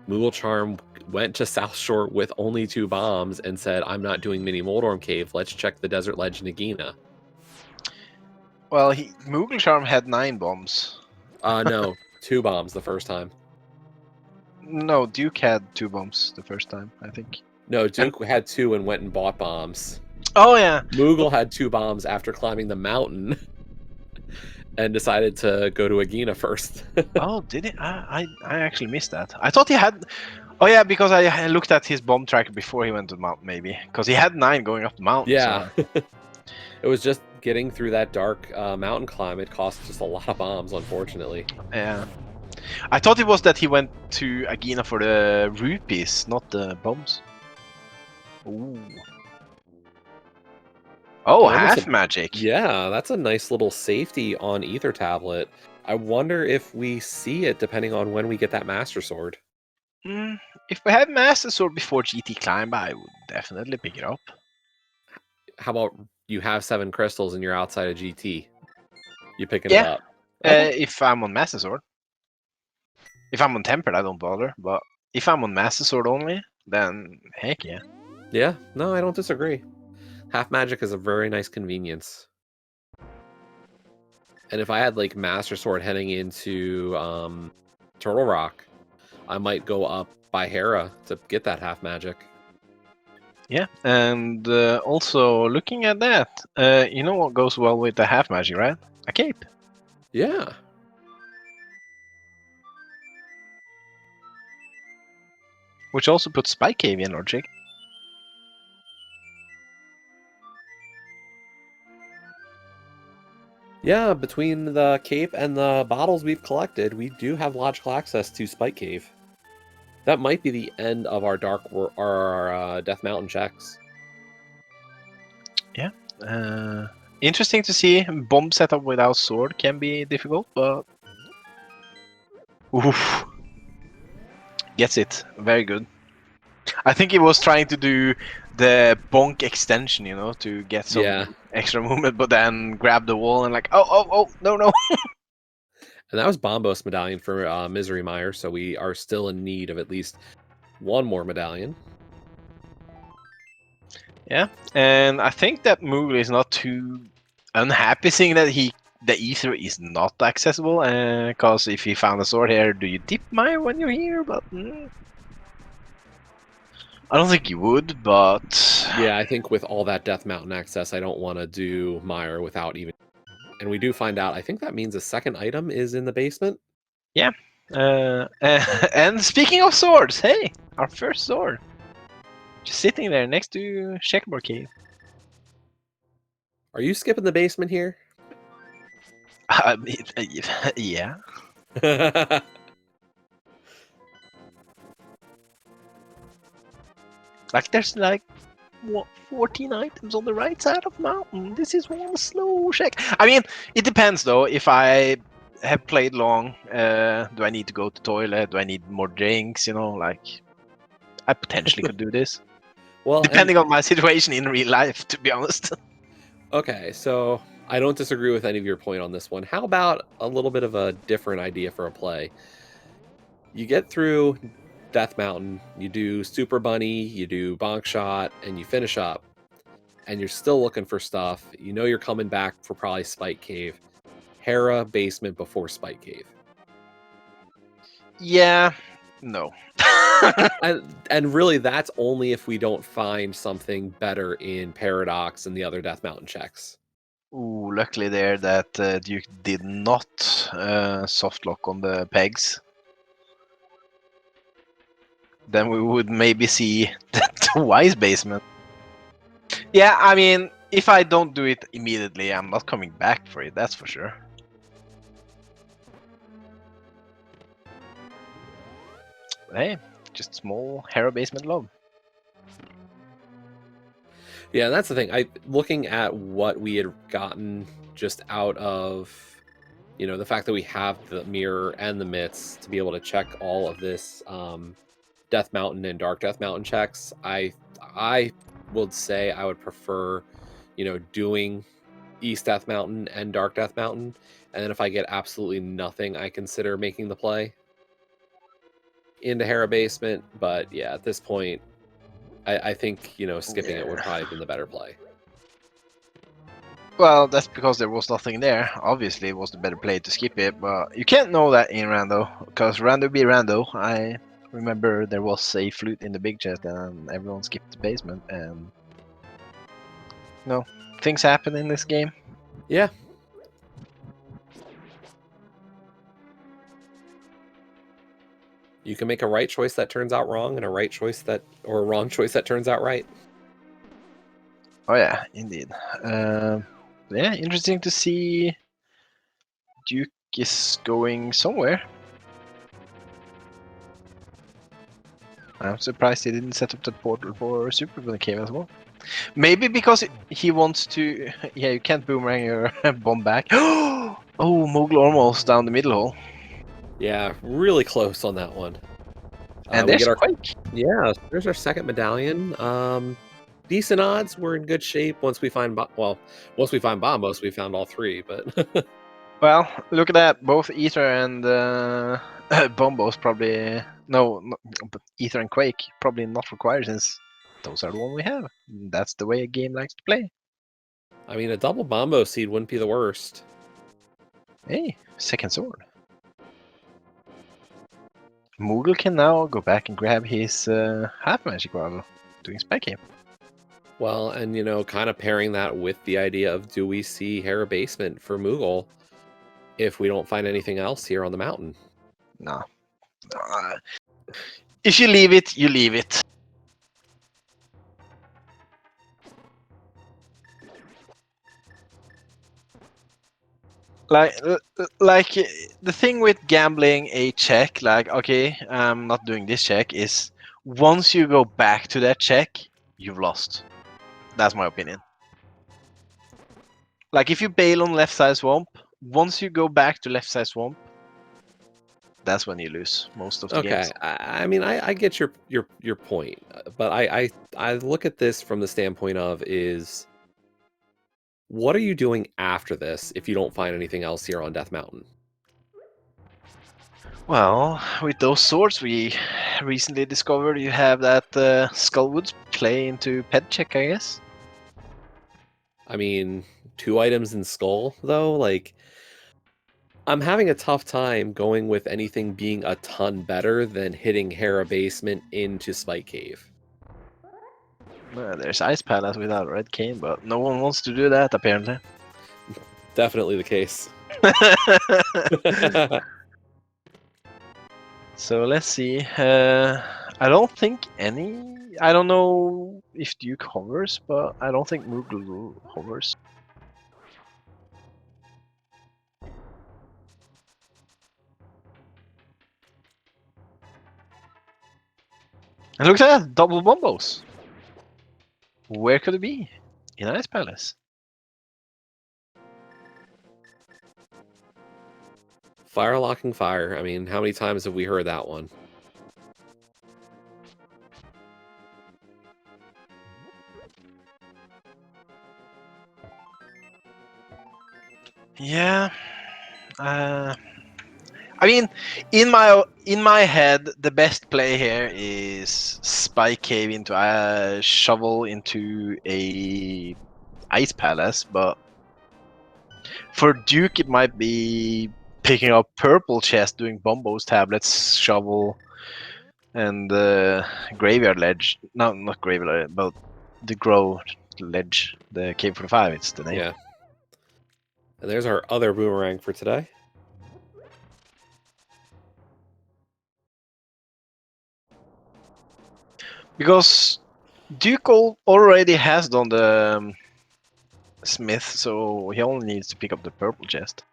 Moogle Charm went to South Shore with only 2 bombs and said, "I'm not doing mini Moldorm Cave. Let's check the Desert Ledge Nagina." Well, Moogle Charm had 9 bombs. No, 2 bombs the first time. No, Duke had 2 bombs the first time, I think. No, Duke had 2 and went and bought bombs. Oh yeah. Moogle had 2 bombs after climbing the mountain and decided to go to Agina first. Oh, did he? I actually missed that. I thought he had. Oh yeah, because I looked at his bomb tracker before he went to the mountain, maybe. Because he had 9 going up the mountain. Yeah. So. It was just getting through that dark mountain climb. It cost just a lot of bombs, unfortunately. Yeah. I thought it was that he went to Agina for the rupees, not the bombs. Ooh. Oh, half magic. Yeah, that's a nice little safety on Ether Tablet. I wonder if we see it depending on when we get that Master Sword. If we had Master Sword before GT Climb, I would definitely pick it up. How about you have 7 crystals and you're outside of GT? You picking it up? If I'm on Master Sword. If I'm on Tempered, I don't bother. But if I'm on Master Sword only, then heck yeah. Yeah, no, I don't disagree. Half magic is a very nice convenience. And if I had like Master Sword heading into Turtle Rock, I might go up by Hera to get that half magic. Yeah, and also looking at that, you know what goes well with the half magic, right? A cape. Yeah. Which also puts Spike Cave in logic. Yeah, between the cape and the bottles we've collected, we do have logical access to Spike Cave. That might be the end of our Death Mountain checks. Yeah. Interesting to see. Bomb setup without sword can be difficult, but oof. Gets it. Very good. I think he was trying to do the bonk extension, to get some extra movement, but then grab the wall and like, oh, no. And that was Bombos medallion for Misery Mire, so we are still in need of at least 1 more medallion. Yeah, and I think that Moogle is not too unhappy seeing that the ether is not accessible, because if he found a sword here, do you dip Mire when you're here? But I don't think you would, but... Yeah, I think with all that Death Mountain access, I don't want to do Mire without even... And we do find out, I think that means a second item is in the basement? Yeah. And speaking of swords, hey, our first sword. Just sitting there next to Checkerboard Cave. Are you skipping the basement here? Yeah. Like there's like 14 items on the right side of the mountain. This is one slow check. I mean, it depends though. If I have played long, do I need to go to toilet? Do I need more drinks? Like I potentially could do this. Well, depending on my situation in real life, to be honest. Okay, so I don't disagree with any of your point on this one. How about a little bit of a different idea for a play? You get through Death Mountain, you do Super Bunny, you do Bonk Shot, and you finish up. And you're still looking for stuff. You know you're coming back for probably Spike Cave. Hera basement before Spike Cave. Yeah, no. and really, that's only if we don't find something better in Paradox and the other Death Mountain checks. Ooh, luckily there that Duke did not soft lock on the pegs. Then we would maybe see the Wise basement. Yeah, I mean, if I don't do it immediately, I'm not coming back for it, that's for sure. Hey, just small Hera basement love. Yeah, that's the thing. Looking at what we had gotten just out of, you know, the fact that we have the mirror and the mitts to be able to check all of this Death Mountain and Dark Death Mountain checks, I would say I would prefer, you know, doing East Death Mountain and Dark Death Mountain, and then if I get absolutely nothing, I consider making the play into Hera Basement. But yeah, at this point, I think, you know, skipping it would probably have been the better play. Well, that's because there was nothing there. Obviously, it was the better play to skip it, but you can't know that in Rando, because Rando be Rando. I remember there was a flute in the big chest and everyone skipped the basement, and no, things happen in this game. Yeah. You can make a right choice that turns out wrong, and a right choice that, or a wrong choice that turns out right. Oh yeah, indeed. Yeah, interesting to see Duke is going somewhere. I'm surprised he didn't set up the portal for Super when he came as well. Maybe because he wants to... Yeah, you can't boomerang your bomb back. Oh, Mogul almost down the middle hole. Yeah, really close on that one. And We there's get our Quake. Yeah, there's our second medallion. Decent odds. We're in good shape once we find once we find Bombos, we found all three. But Well, look at that. Both Ether and Bombos probably... No, but Ether and Quake probably not required since those are the one we have. That's the way a game likes to play. I mean, a double Bombo seed wouldn't be the worst. Hey, second sword. Moogle can now go back and grab his half magic rival, doing spike game. Well, and you know, kind of pairing that with the idea of, do we see Hera Basement for Moogle if we don't find anything else here on the mountain? No. If you leave it, you leave it. Like the thing with gambling a check, like, okay, I'm not doing this check, is once you go back to that check, you've lost. That's my opinion. Like, if you bail on left side swamp, once you go back to left side swamp, that's when you lose most of the games. I mean, I get your point, but I look at this from the standpoint of, is what are you doing after this if you don't find anything else here on Death Mountain? Well, with those swords we recently discovered, you have that Skullwoods play into pet check, I guess. I mean, 2 items in Skull, though, like, I'm having a tough time going with anything being a ton better than hitting Hera Basement into Spike Cave. There's Ice Palace without Red Cane, but no one wants to do that, apparently. Definitely the case. So let's see. I don't think any... I don't know if Duke hovers, but I don't think Moogle hovers. And look at that! Double Bombos! Where could it be? In Ice Palace. Fire locking fire. I mean, how many times have we heard that one? Yeah. I mean, in my head, the best play here is Spike Cave into a shovel into a Ice Palace, but for Duke it might be picking up Purple Chest, doing Bombos, Tablets, Shovel, and Graveyard Ledge. No, not Graveyard, but the Grow Ledge, the Cave for the 5, it's the name. Yeah. And there's our other boomerang for today. Because Duke already has done the Smith, so he only needs to pick up the Purple Chest.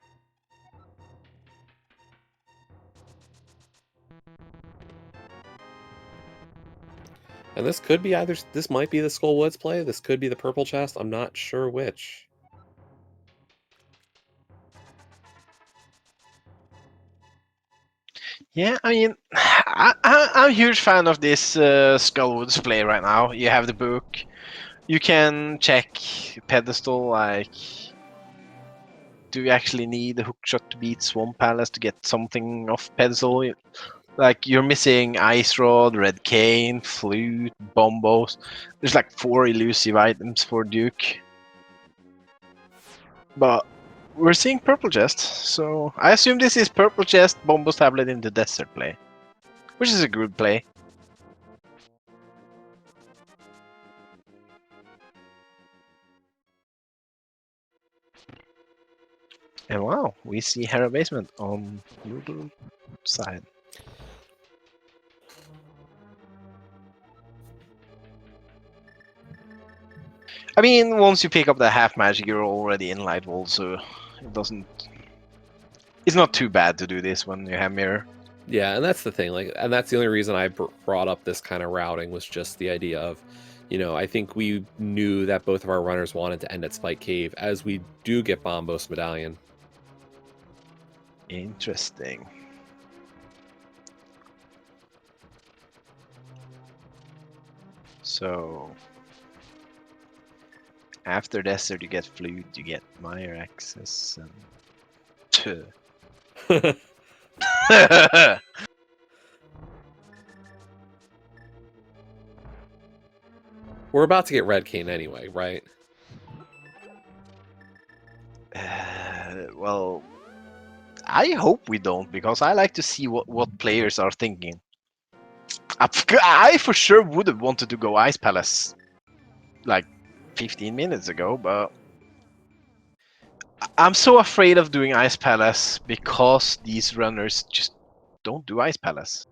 And this could be either, this might be the Skullwoods play, this could be the Purple Chest, I'm not sure which. Yeah, I mean, I'm a huge fan of this Skullwoods play right now. You have the book. You can check pedestal, like, do you actually need a hookshot to beat Swamp Palace to get something off pedestal? Like, you're missing Ice Rod, Red Cane, Flute, Bombos. There's like 4 elusive items for Duke. But we're seeing Purple Chest, so I assume this is Purple Chest, Bombos Tablet into Desert play. Which is a good play. And wow, we see Hera Basement on Moogle side. I mean, once you pick up the half magic, you're already in Light Wall, so it doesn't. It's not too bad to do this when you have Mirror. Yeah, and that's the thing. Like, and that's the only reason I brought up this kind of routing was just the idea of, I think we knew that both of our runners wanted to end at Spike Cave, as we do get Bombos Medallion. Interesting. So after Desert, you get Flute, you get Mire Access, and We're about to get Red Cane anyway, right? Well, I hope we don't, because I like to see what players are thinking. I for sure would have wanted to go Ice Palace like 15 minutes ago, but I'm so afraid of doing Ice Palace because these runners just don't do Ice Palace.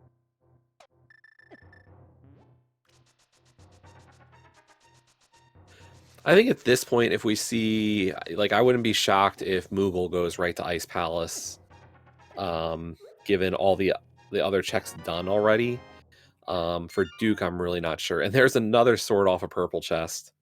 I think at this point, if we see, like, I wouldn't be shocked if Moogle goes right to Ice Palace, given all the other checks done already. For Duke, I'm really not sure. And there's another sword off a purple chest.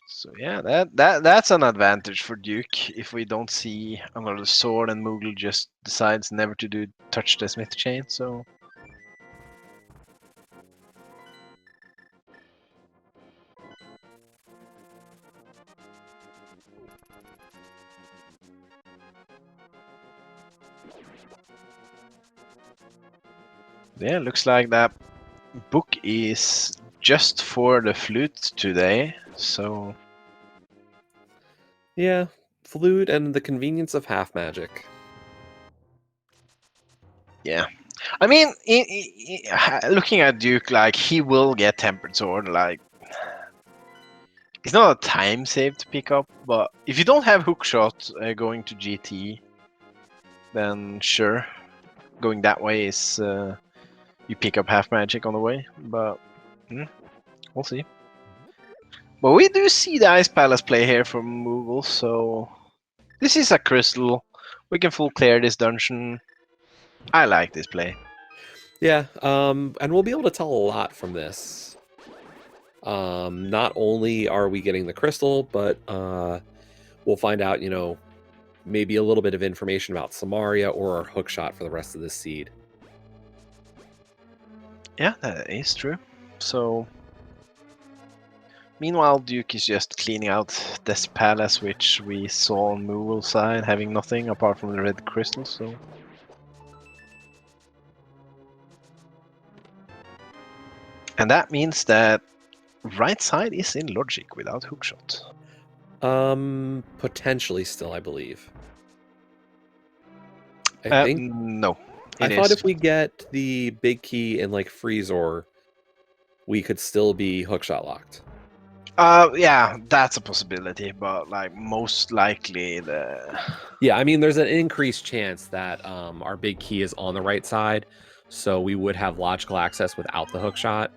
So yeah, that's an advantage for Duke if we don't see another sword and Moogle just decides never to touch the Smith chain. So yeah, looks like that book is just for the flute today. So Yeah, Flute and the convenience of half magic. yeah, I mean, looking at Duke, like, he will get Tempered Sword. Like, it's not a time save to pick up, but if you don't have Hookshot going to GT, then sure, going that way is you pick up half magic on the way. But we'll see. But we do see the Ice Palace play here from Moogle, so this is a crystal. We can full clear this dungeon. I like this play. Yeah, and we'll be able to tell a lot from this. Not only are we getting the crystal, but we'll find out, maybe a little bit of information about Samaria or our hookshot for the rest of this seed. Yeah, that is true. So meanwhile, Duke is just cleaning out this palace, which we saw on Moogle side, having nothing apart from the red crystal. So and that means that right side is in logic without hookshot. Potentially still, I believe. I think no. I thought if we get the big key in like Freezor, we could still be hookshot locked. Yeah, that's a possibility, but like most likely the. Yeah, I mean, there's an increased chance that our big key is on the right side, so we would have logical access without the hookshot.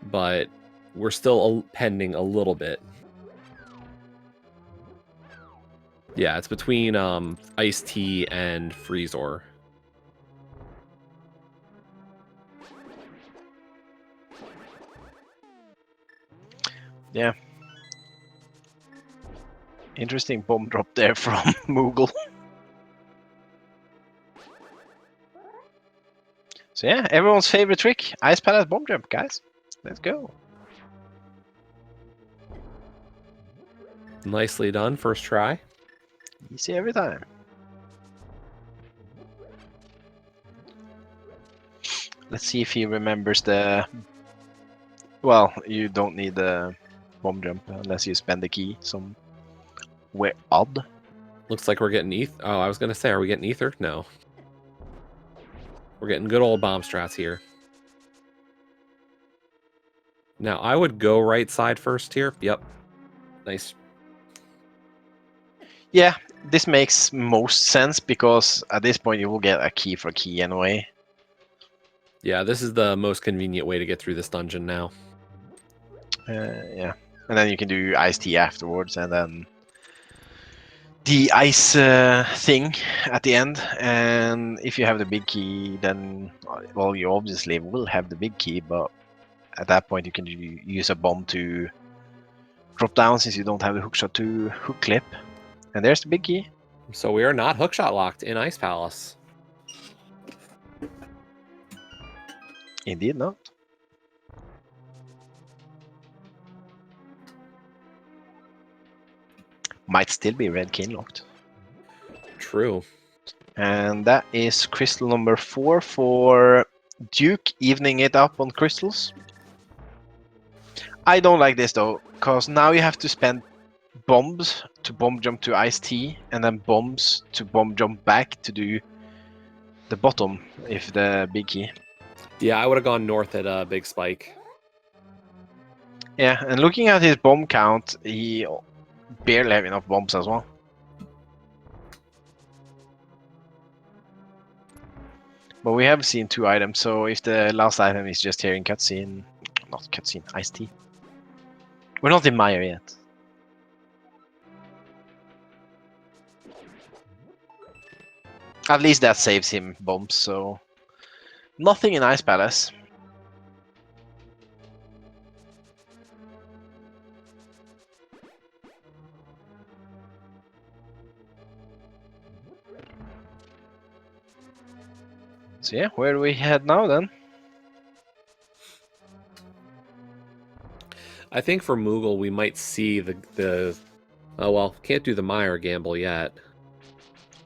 But we're still pending a little bit. Yeah, it's between Ice Tea and Freezor. Yeah. Interesting bomb drop there from Moogle. So yeah, everyone's favorite trick, Ice Palace bomb jump, guys. Let's go. Nicely done, first try. Easy every time. Let's see if he remembers the... Well, you don't need the bomb jump unless you spend the key somewhere odd. Looks like we're getting ether. Oh, I was gonna say, are we getting ether? No. We're getting good old bomb strats here. Now, I would go right side first here. Yep. Nice. Yeah, this makes most sense because at this point you will get a key for key anyway. Yeah, this is the most convenient way to get through this dungeon now. Yeah, and then you can do iced tea afterwards, and then the ice thing at the end. And if you have the big key, then well, you obviously will have the big key, but at that point you can use a bomb to drop down since you don't have the hookshot to hook clip. And there's the big key. So we are not hookshot locked in Ice Palace. Indeed not. Might still be red cane locked. True. And that is crystal number 4 for Duke, evening it up on crystals. I don't like this though, because now you have to spend bombs to bomb jump to Ice Tea, and then bombs to bomb jump back to do the bottom, if the big key. Yeah, I would have gone north at Big Spike. Yeah, and looking at his bomb count, he barely have enough bombs as well. But we have seen 2 items, so if the last item is just here in cutscene, not cutscene, Ice Tea. We're not in Mire yet. At least that saves him bombs, so nothing in Ice Palace. So yeah, where do we head now then? I think for Moogle, we might see the oh, well, can't do the Meyer gamble yet.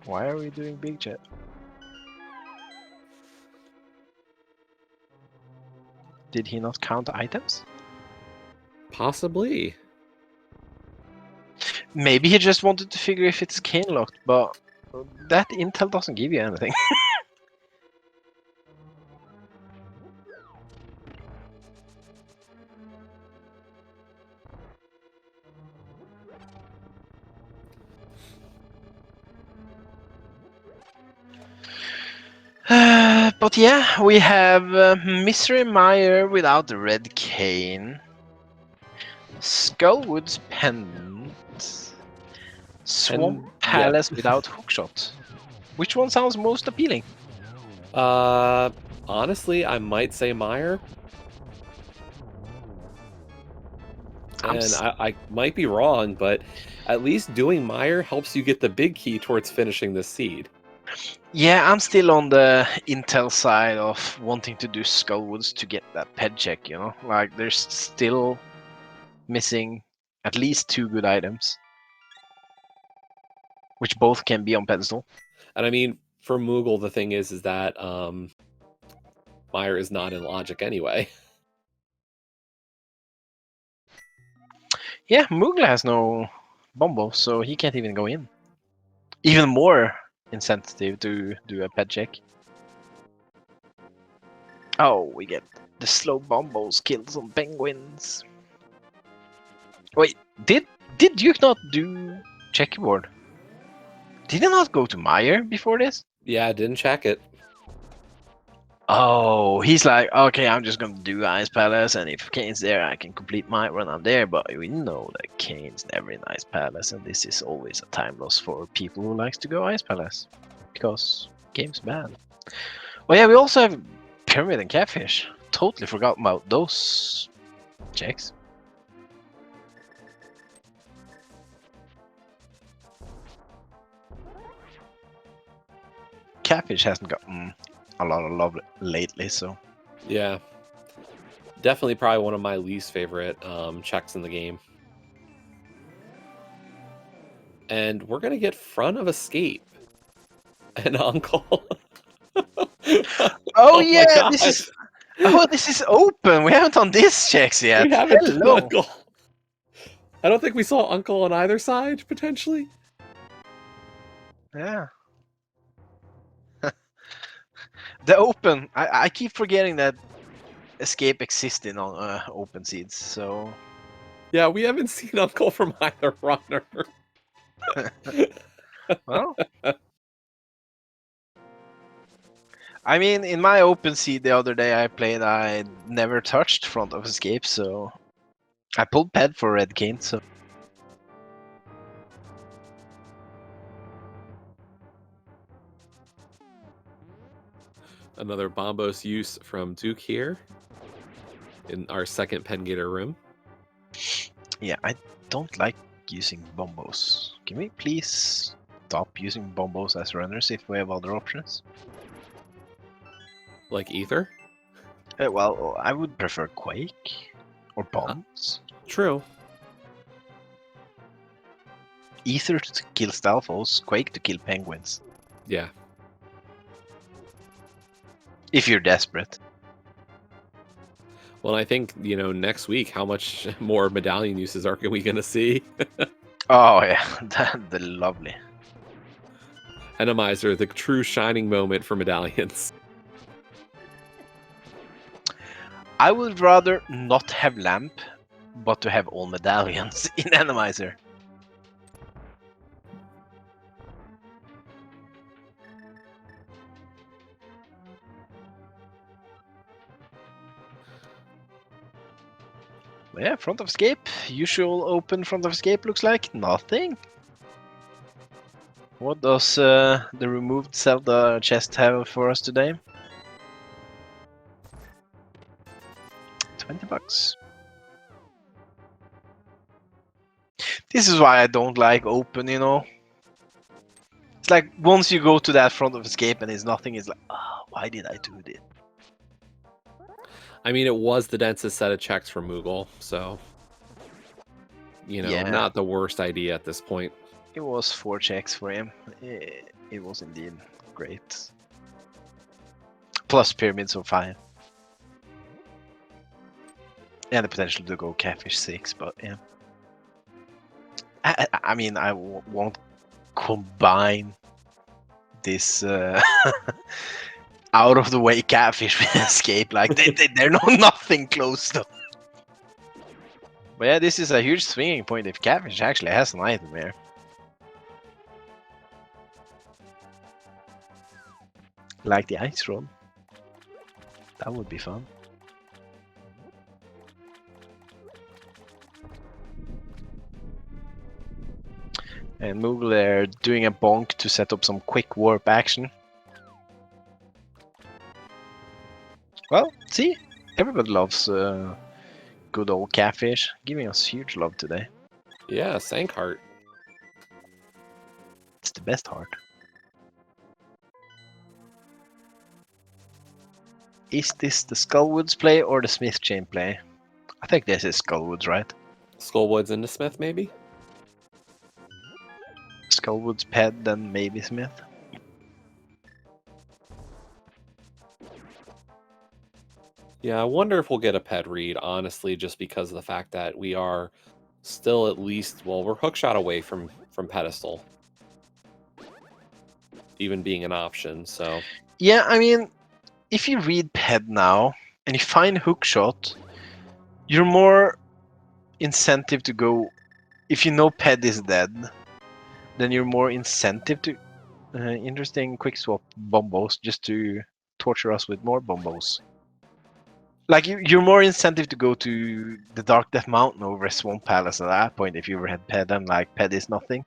Why are we doing Big Jet? Did he not count items? Possibly. Maybe he just wanted to figure if it's cane locked, but that intel doesn't give you anything. But yeah, we have Mystery Mire without the red cane, Skullwood's pendant, Swamp Yeah. Palace without hookshot. Which one sounds most appealing? Honestly, I might say Meyer. And I might be wrong, but at least doing Meyer helps you get the big key towards finishing this seed. Yeah, I'm still on the intel side of wanting to do Skullwoods to get that ped check, you know? Like, there's still missing at least 2 good items, which both can be on pedestal. And I mean, for Moogle, the thing is that Meyer is not in logic anyway. Yeah, Moogla has no Bombo, so he can't even go in. Even more insensitive to do a ped check. Oh, we get the slow Bombos kill some penguins. Wait, did Duke not do checkerboard? Did he not go to Meyer before this? Yeah, I didn't check it. Oh, he's like, okay, I'm just gonna do Ice Palace, and if Kane's there, I can complete my run. I'm there, but we know that Kane's never in Ice Palace, and this is always a time loss for people who likes to go Ice Palace because game's bad. Well, yeah, we also have Pyramid and Catfish. Totally forgot about those checks. Catfish hasn't gotten a lot of love lately. So Yeah. Definitely probably one of my least favorite checks in the game. And we're going to get front of escape. An uncle. oh My yeah, god. this is open. We haven't done this checks yet. We haven't done Hello. uncle. I don't think we saw uncle on either side, potentially. Yeah. The open. I keep forgetting that escape exists in open seeds. So Yeah, we haven't seen uncle from either runner. well, I mean, in my open seed the other day I played, I never touched front of escape, so I pulled ped for red cane. So Another bombos use from Duke here in our second Pengator room. yeah, I don't like using bombos. Can we please stop using bombos as runners if we have other options? Like Ether? Well, I would prefer Quake or bombs. True. Ether to kill Stalfos, Quake to kill penguins. Yeah. If you're desperate. Well, I think, next week, how much more medallion uses are we going to see? Oh yeah, the lovely. Randomizer, the true shining moment for medallions. I would rather not have lamp, but to have all medallions in Randomizer. Yeah, front of escape. Usual open front of escape looks like nothing. What does the removed Zelda chest have for us today? 20 bucks. This is why I don't like open, It's like once you go to that front of escape and it's nothing, it's like, oh, why did I do this? I mean, it was the densest set of checks for Moogle, so, Yeah. not the worst idea at this point. It was 4 checks for him. It was indeed great. Plus pyramids of 5. And the potential to go catfish 6, but yeah. I mean, I won't combine this out of the way catfish with escape. Like they're nothing close though. But yeah, this is a huge swinging point if catfish actually has an item here. Like the ice rod. That would be fun. And Moogle there doing a bonk to set up some quick warp action. Well, see, everybody loves good old catfish, giving us huge love today. Yeah, Sankheart. It's the best heart. Is this the Skullwoods play or the Smith chain play? I think this is Skullwoods, right? Skullwoods into Smith, maybe? Skullwoods ped, then maybe Smith. Yeah, I wonder if we'll get a ped read, honestly, just because of the fact that we are still at least, well, we're hookshot away from pedestal. Even being an option, so. Yeah, I mean, if you read ped now and you find hookshot, you're more incentive to go. If you know ped is dead, then you're more incentive to interesting quick swap bombos just to torture us with more bombos. Like you're more incentive to go to the Dark Death Mountain over a Swamp Palace at that point if you ever had ped and like ped is nothing.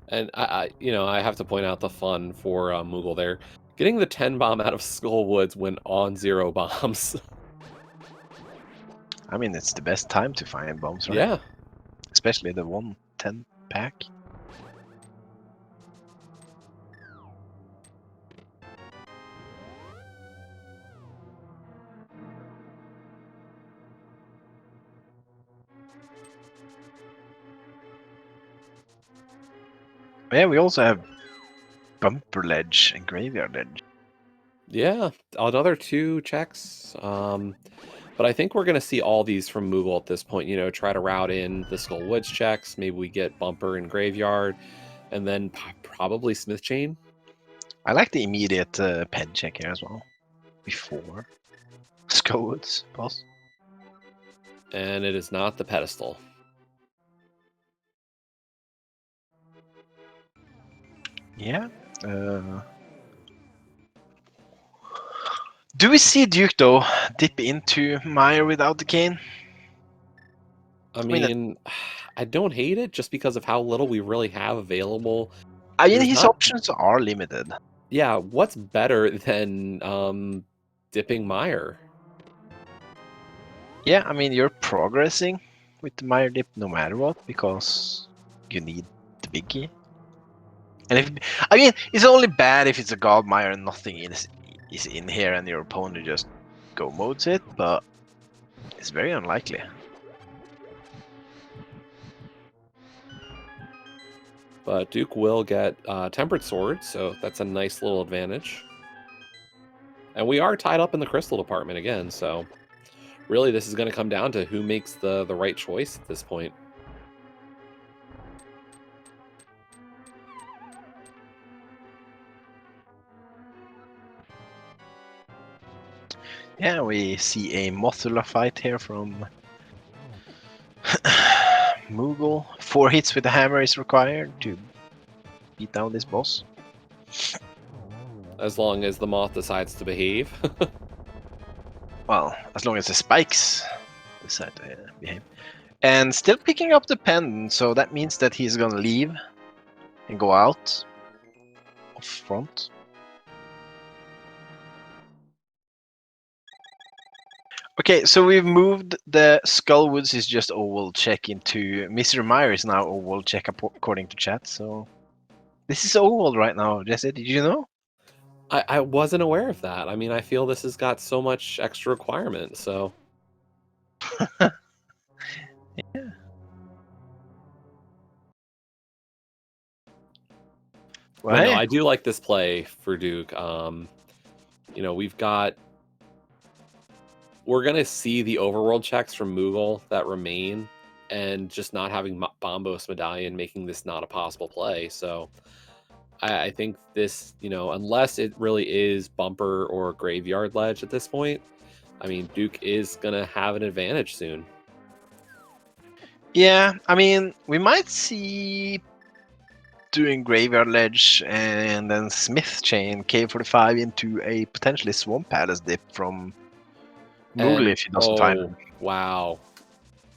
And I have to point out the fun for Moogle there. Getting the 10 bomb out of Skullwoods when on 0 bombs. I mean, it's the best time to find bombs, right? Yeah. especially the 110 pack. Yeah, we also have bumper ledge and graveyard ledge. Yeah, another 2 checks. But I think we're going to see all these from Moogle at this point. You know, try to route in the Skull Woods checks. Maybe we get Bumper and Graveyard, and then probably Smith Chain. I like the immediate pen check here as well. Before Skullwoods boss. And it is not the pedestal. Yeah. Do we see Duke though dip into Mire without the cane? I mean, mean, I don't hate it just because of how little we really have available. I mean There's his not, options are limited. yeah, what's better than dipping Mire? Yeah, I mean you're progressing with the Mire dip no matter what because you need the big key. And if I mean it's only bad if it's a God Mire and nothing is in here and your opponent just go modes it, but it's very unlikely. But Duke will get Tempered Sword, so that's a nice little advantage. And we are tied up in the crystal department again, so really this is going to come down to who makes the right choice at this point. Yeah, we see a Mothula fight here from Moogle. 4 hits with the hammer is required to beat down this boss. As long as the moth decides to behave. Well, as long as the spikes decide to behave. And still picking up the pendant, so that means that he's gonna leave and go out off front. Okay, so we've moved the Skullwoods is just oval check into Mr. Meyer is now oval check according to chat, so this is oval right now, Jesse, did you know? I wasn't aware of that. I mean, I feel this has got so much extra requirement, so. Yeah. Well, But no, hey. I do like this play for Duke. You know, we're going to see the overworld checks from Moogle that remain, and just not having Bombos Medallion making this not a possible play. So I think this, you know, unless it really is Bumper or Graveyard Ledge at this point, I mean, Duke is going to have an advantage soon. Yeah, I mean, we might see doing Graveyard Ledge and then Smith Chain K45 into a potentially Swamp Palace dip from Moogle if he doesn't find Oh, him. wow.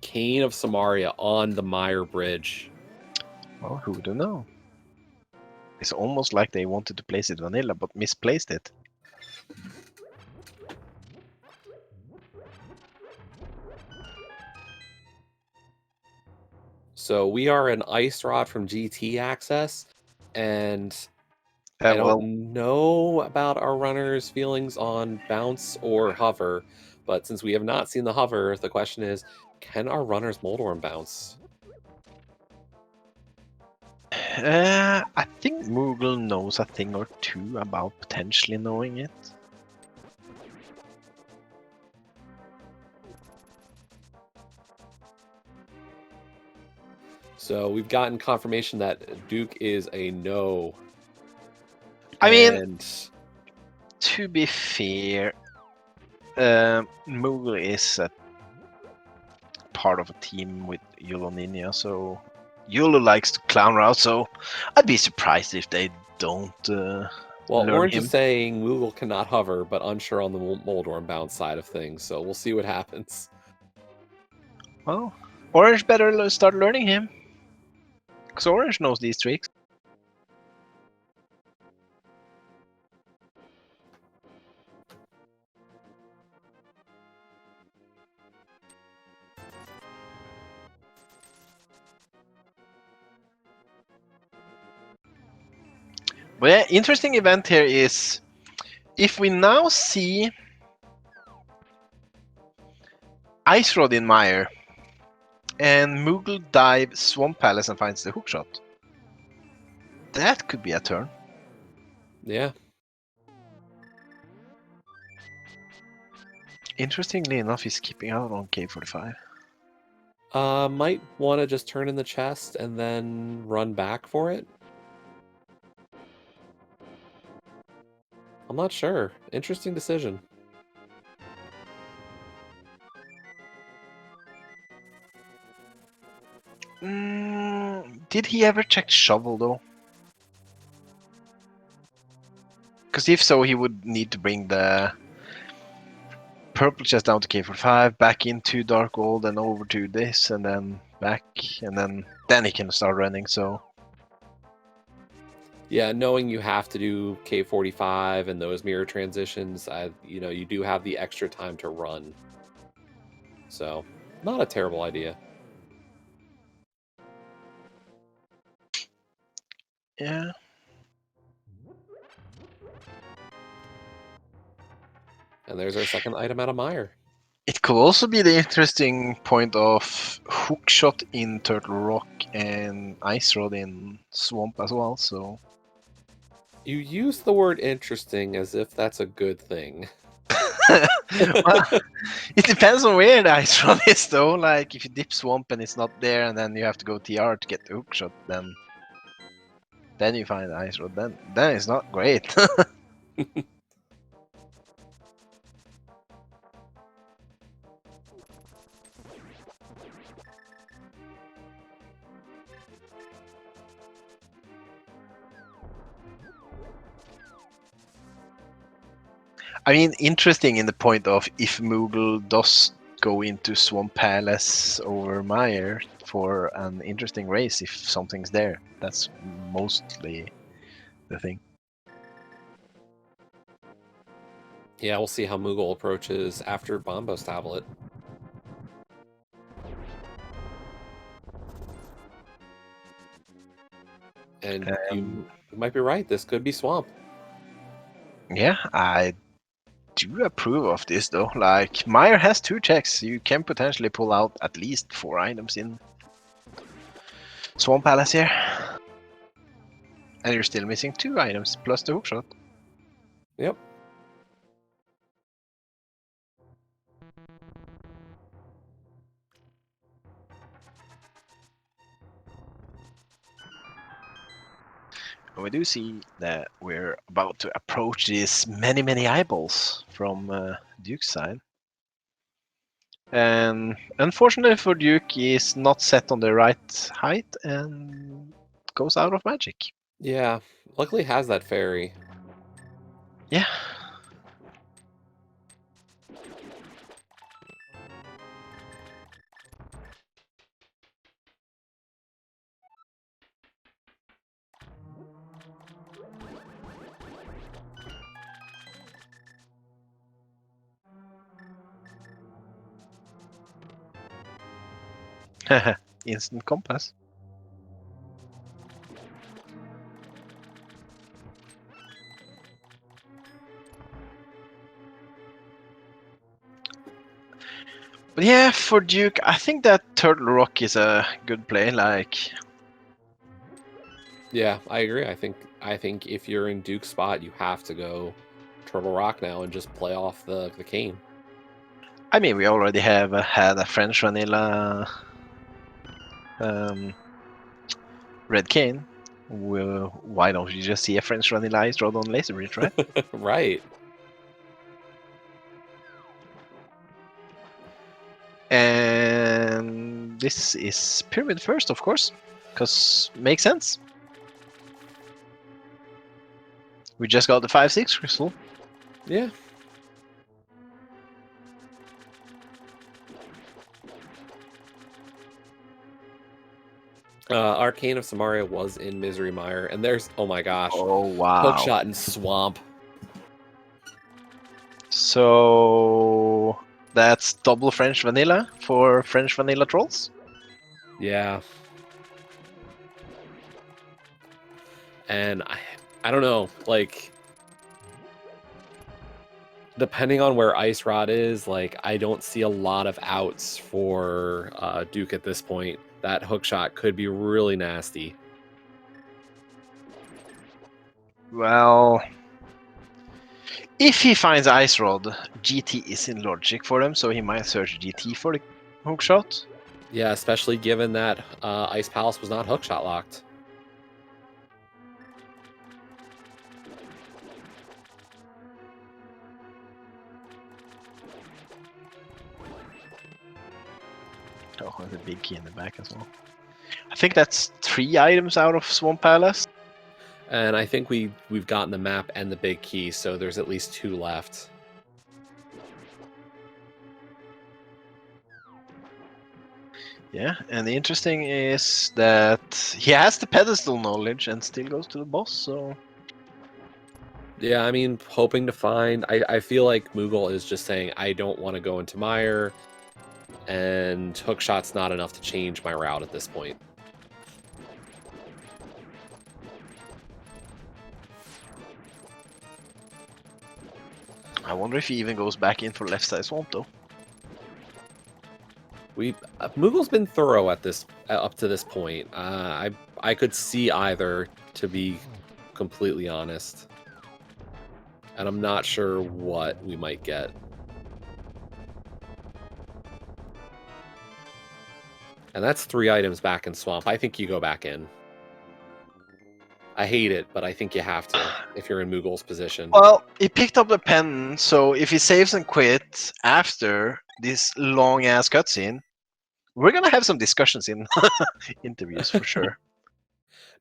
Cane of Samaria on the Mire Bridge. Well, who would know? It's almost like they wanted to place it vanilla, but misplaced it. So we are an Ice Rod from GT Access, and I don't Well, know about our runners' feelings on bounce or hover, but since we have not seen the hover, the question is, can our runners Moldorm bounce? I think Moogle knows a thing or two about potentially knowing it. So we've gotten confirmation that Duke is a no. I mean, And to be fair, Moogle is a part of a team with Yolo Ninja, so Yolo likes to clown around, so I'd be surprised if they don't well, learn Orange him. is saying Moogle cannot hover, but unsure on the Moldorm bounce side of things. So we'll see what happens. Well, Orange better start learning him, because Orange knows these tricks. But yeah, interesting event here is if we now see Ice Rod in Mire and Moogle dive Swamp Palace and finds the hookshot. That could be a turn. Yeah. Interestingly enough, he's keeping out on K45. Might want to just turn in the chest and then run back for it. I'm not sure. Interesting decision. Did he ever check shovel though? Because if so, he would need to bring the purple chest down to K45, back into Dark Gold, and over to this, and then back, and then he can start running. So Yeah, knowing you have to do K45 and those mirror transitions, you do have the extra time to run. So, not a terrible idea. yeah. And there's our second item out of Mire. It could also be the interesting point of hookshot in Turtle Rock and Ice Rod in Swamp as well. So You use the word interesting as if that's a good thing. well, it depends on where the Ice Rod is, though. Like if you dip Swamp and it's not there, and then you have to go TR to get the hookshot, then you find the Ice Rod. Then it's not great. I mean, interesting in the point of if Moogle does go into Swamp Palace over Mire for an interesting race if something's there. That's mostly the thing. Yeah, we'll see how Moogle approaches after Bombo's tablet. And you might be right, this could be Swamp. Yeah, I do approve of this though. Like, Mire has 2 checks. You can potentially pull out at least 4 items in Swamp Palace here. And you're still missing 2 items plus the hookshot. Yep. And we do see that we're about to approach these many eyeballs from Duke's side. And unfortunately for Duke, he's not set on the right height and goes out of magic. Yeah, luckily has that fairy. Yeah. Instant compass. But yeah, for Duke, I think that Turtle Rock is a good play. Like, Yeah, I agree. I think if you're in Duke's spot, you have to go Turtle Rock now and just play off the cane. I mean, we already have had a French vanilla red cane. Well, why don't you just see a French vanilla ice rod on Laser Bridge, right? Right. And this is Pyramid first, of course, because makes sense. We just got the 5/6 crystal. Yeah. Arcane of Samaria was in Misery Mire, and there's, oh my gosh, Oh wow! Hookshot and Swamp. So that's double French vanilla for French vanilla trolls. Yeah. And I don't know, like, depending on where Ice Rod is, like, I don't see a lot of outs for Duke at this point. That hook shot could be really nasty. Well, if he finds Ice Rod, GT is in logic for him, so he might search GT for the hook shot. Yeah, especially given that Ice Palace was not hook shot locked. Oh, there's a big key in the back as well. I think that's 3 items out of Swamp Palace. And I think we've gotten the map and the big key, so there's at least 2 left. Yeah, and the interesting is that he has the pedestal knowledge and still goes to the boss, so... Yeah, I mean, hoping to find... I feel like Moogle is just saying, I don't want to go into Mire, and hookshot's not enough to change my route at this point. I wonder if he even goes back in for left side swamp though. Moogle's been thorough at this up to this point. I could see either, to be completely honest, and I'm not sure what we might get. And that's 3 items back in Swamp. I think you go back in. I hate it, but I think you have to if you're in Moogle's position. Well, he picked up the pen, so if he saves and quits after this long ass cutscene, we're gonna have some discussions in interviews for sure.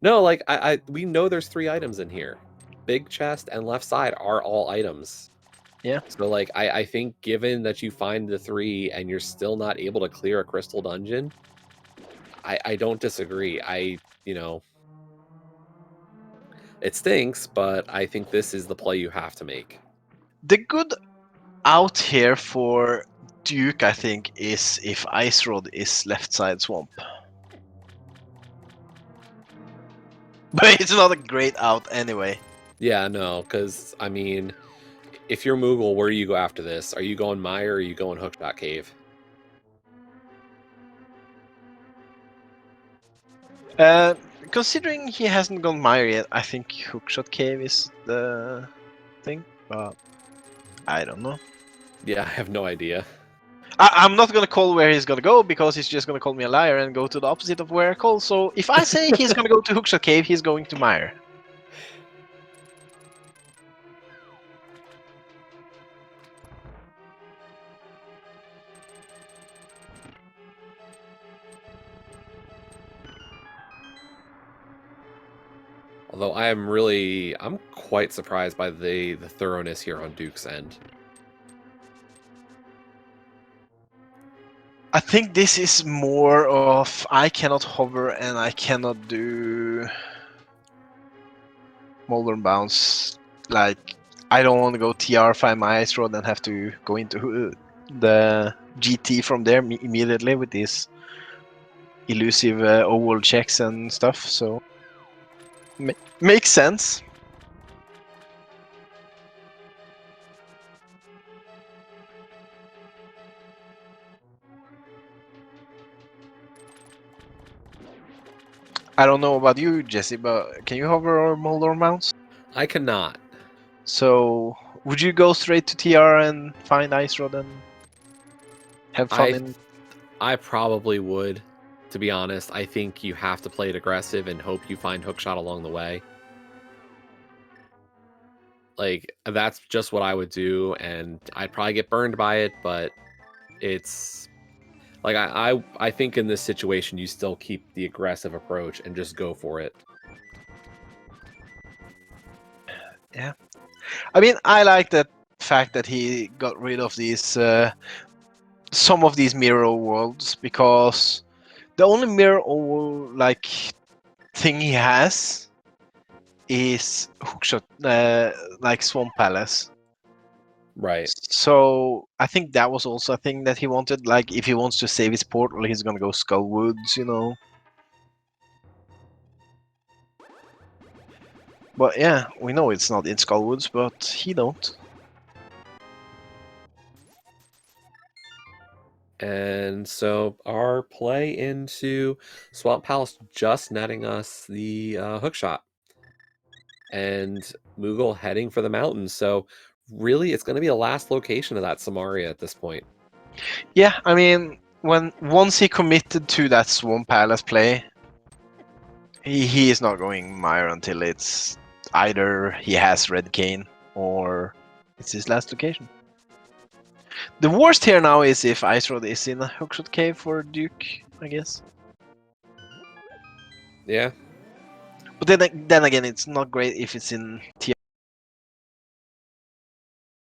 No, like we know there's 3 items in here. Big chest and left side are all items. Yeah. So like I think given that you find the 3 and you're still not able to clear a crystal dungeon, I don't disagree. It stinks, but I think this is the play you have to make. The good out here for Duke, I think, is if Ice Rod is left side swamp. But it's not a great out anyway. Yeah, no, because I mean, if you're Moogle, where do you go after this? Are you going Mire or are you going Hookshot Cave? Considering he hasn't gone Mire yet, I think Hookshot Cave is the thing, but I don't know. Yeah, I have no idea. I'm not gonna call where he's gonna go because he's just gonna call me a liar and go to the opposite of where I call. So if I say he's gonna go to Hookshot Cave, he's going to Mire. Although I'm quite surprised by the thoroughness here on Duke's end. I think this is more of I cannot hover and I cannot do Molder Bounce. Like, I don't want to go TR, find my Ice Rod, and have to go into the GT from there immediately with these elusive oval checks and stuff, so makes sense. I don't know about you, Jesse, but can you hover or Moldor mounts? I cannot. So, would you go straight to TR and find Ice Rod and have fun I probably would, to be honest. I think you have to play it aggressive and hope you find hookshot along the way. Like, that's just what I would do, and I'd probably get burned by it, but it's... Like, I think in this situation, you still keep the aggressive approach and just go for it. Yeah. I mean, I like the fact that he got rid of these some of these mirror worlds, because the only mirror like thing he has is hookshot, like Swamp Palace. Right. So I think that was also a thing that he wanted. Like, if he wants to save his portal, he's gonna go Skull Woods, you know. But yeah, we know it's not in Skullwoods, but he don't. And so our play into Swamp Palace just netting us the hook shot. And Moogle heading for the mountains. So really, it's going to be a last location of that Samaria at this point. Yeah, I mean, once he committed to that Swamp Palace play, he is not going Mire until it's either he has Red Cane or it's his last location. The worst here now is if Ice Rod is in a hookshot cave for Duke, I guess. Yeah. But then again, it's not great if it's in TR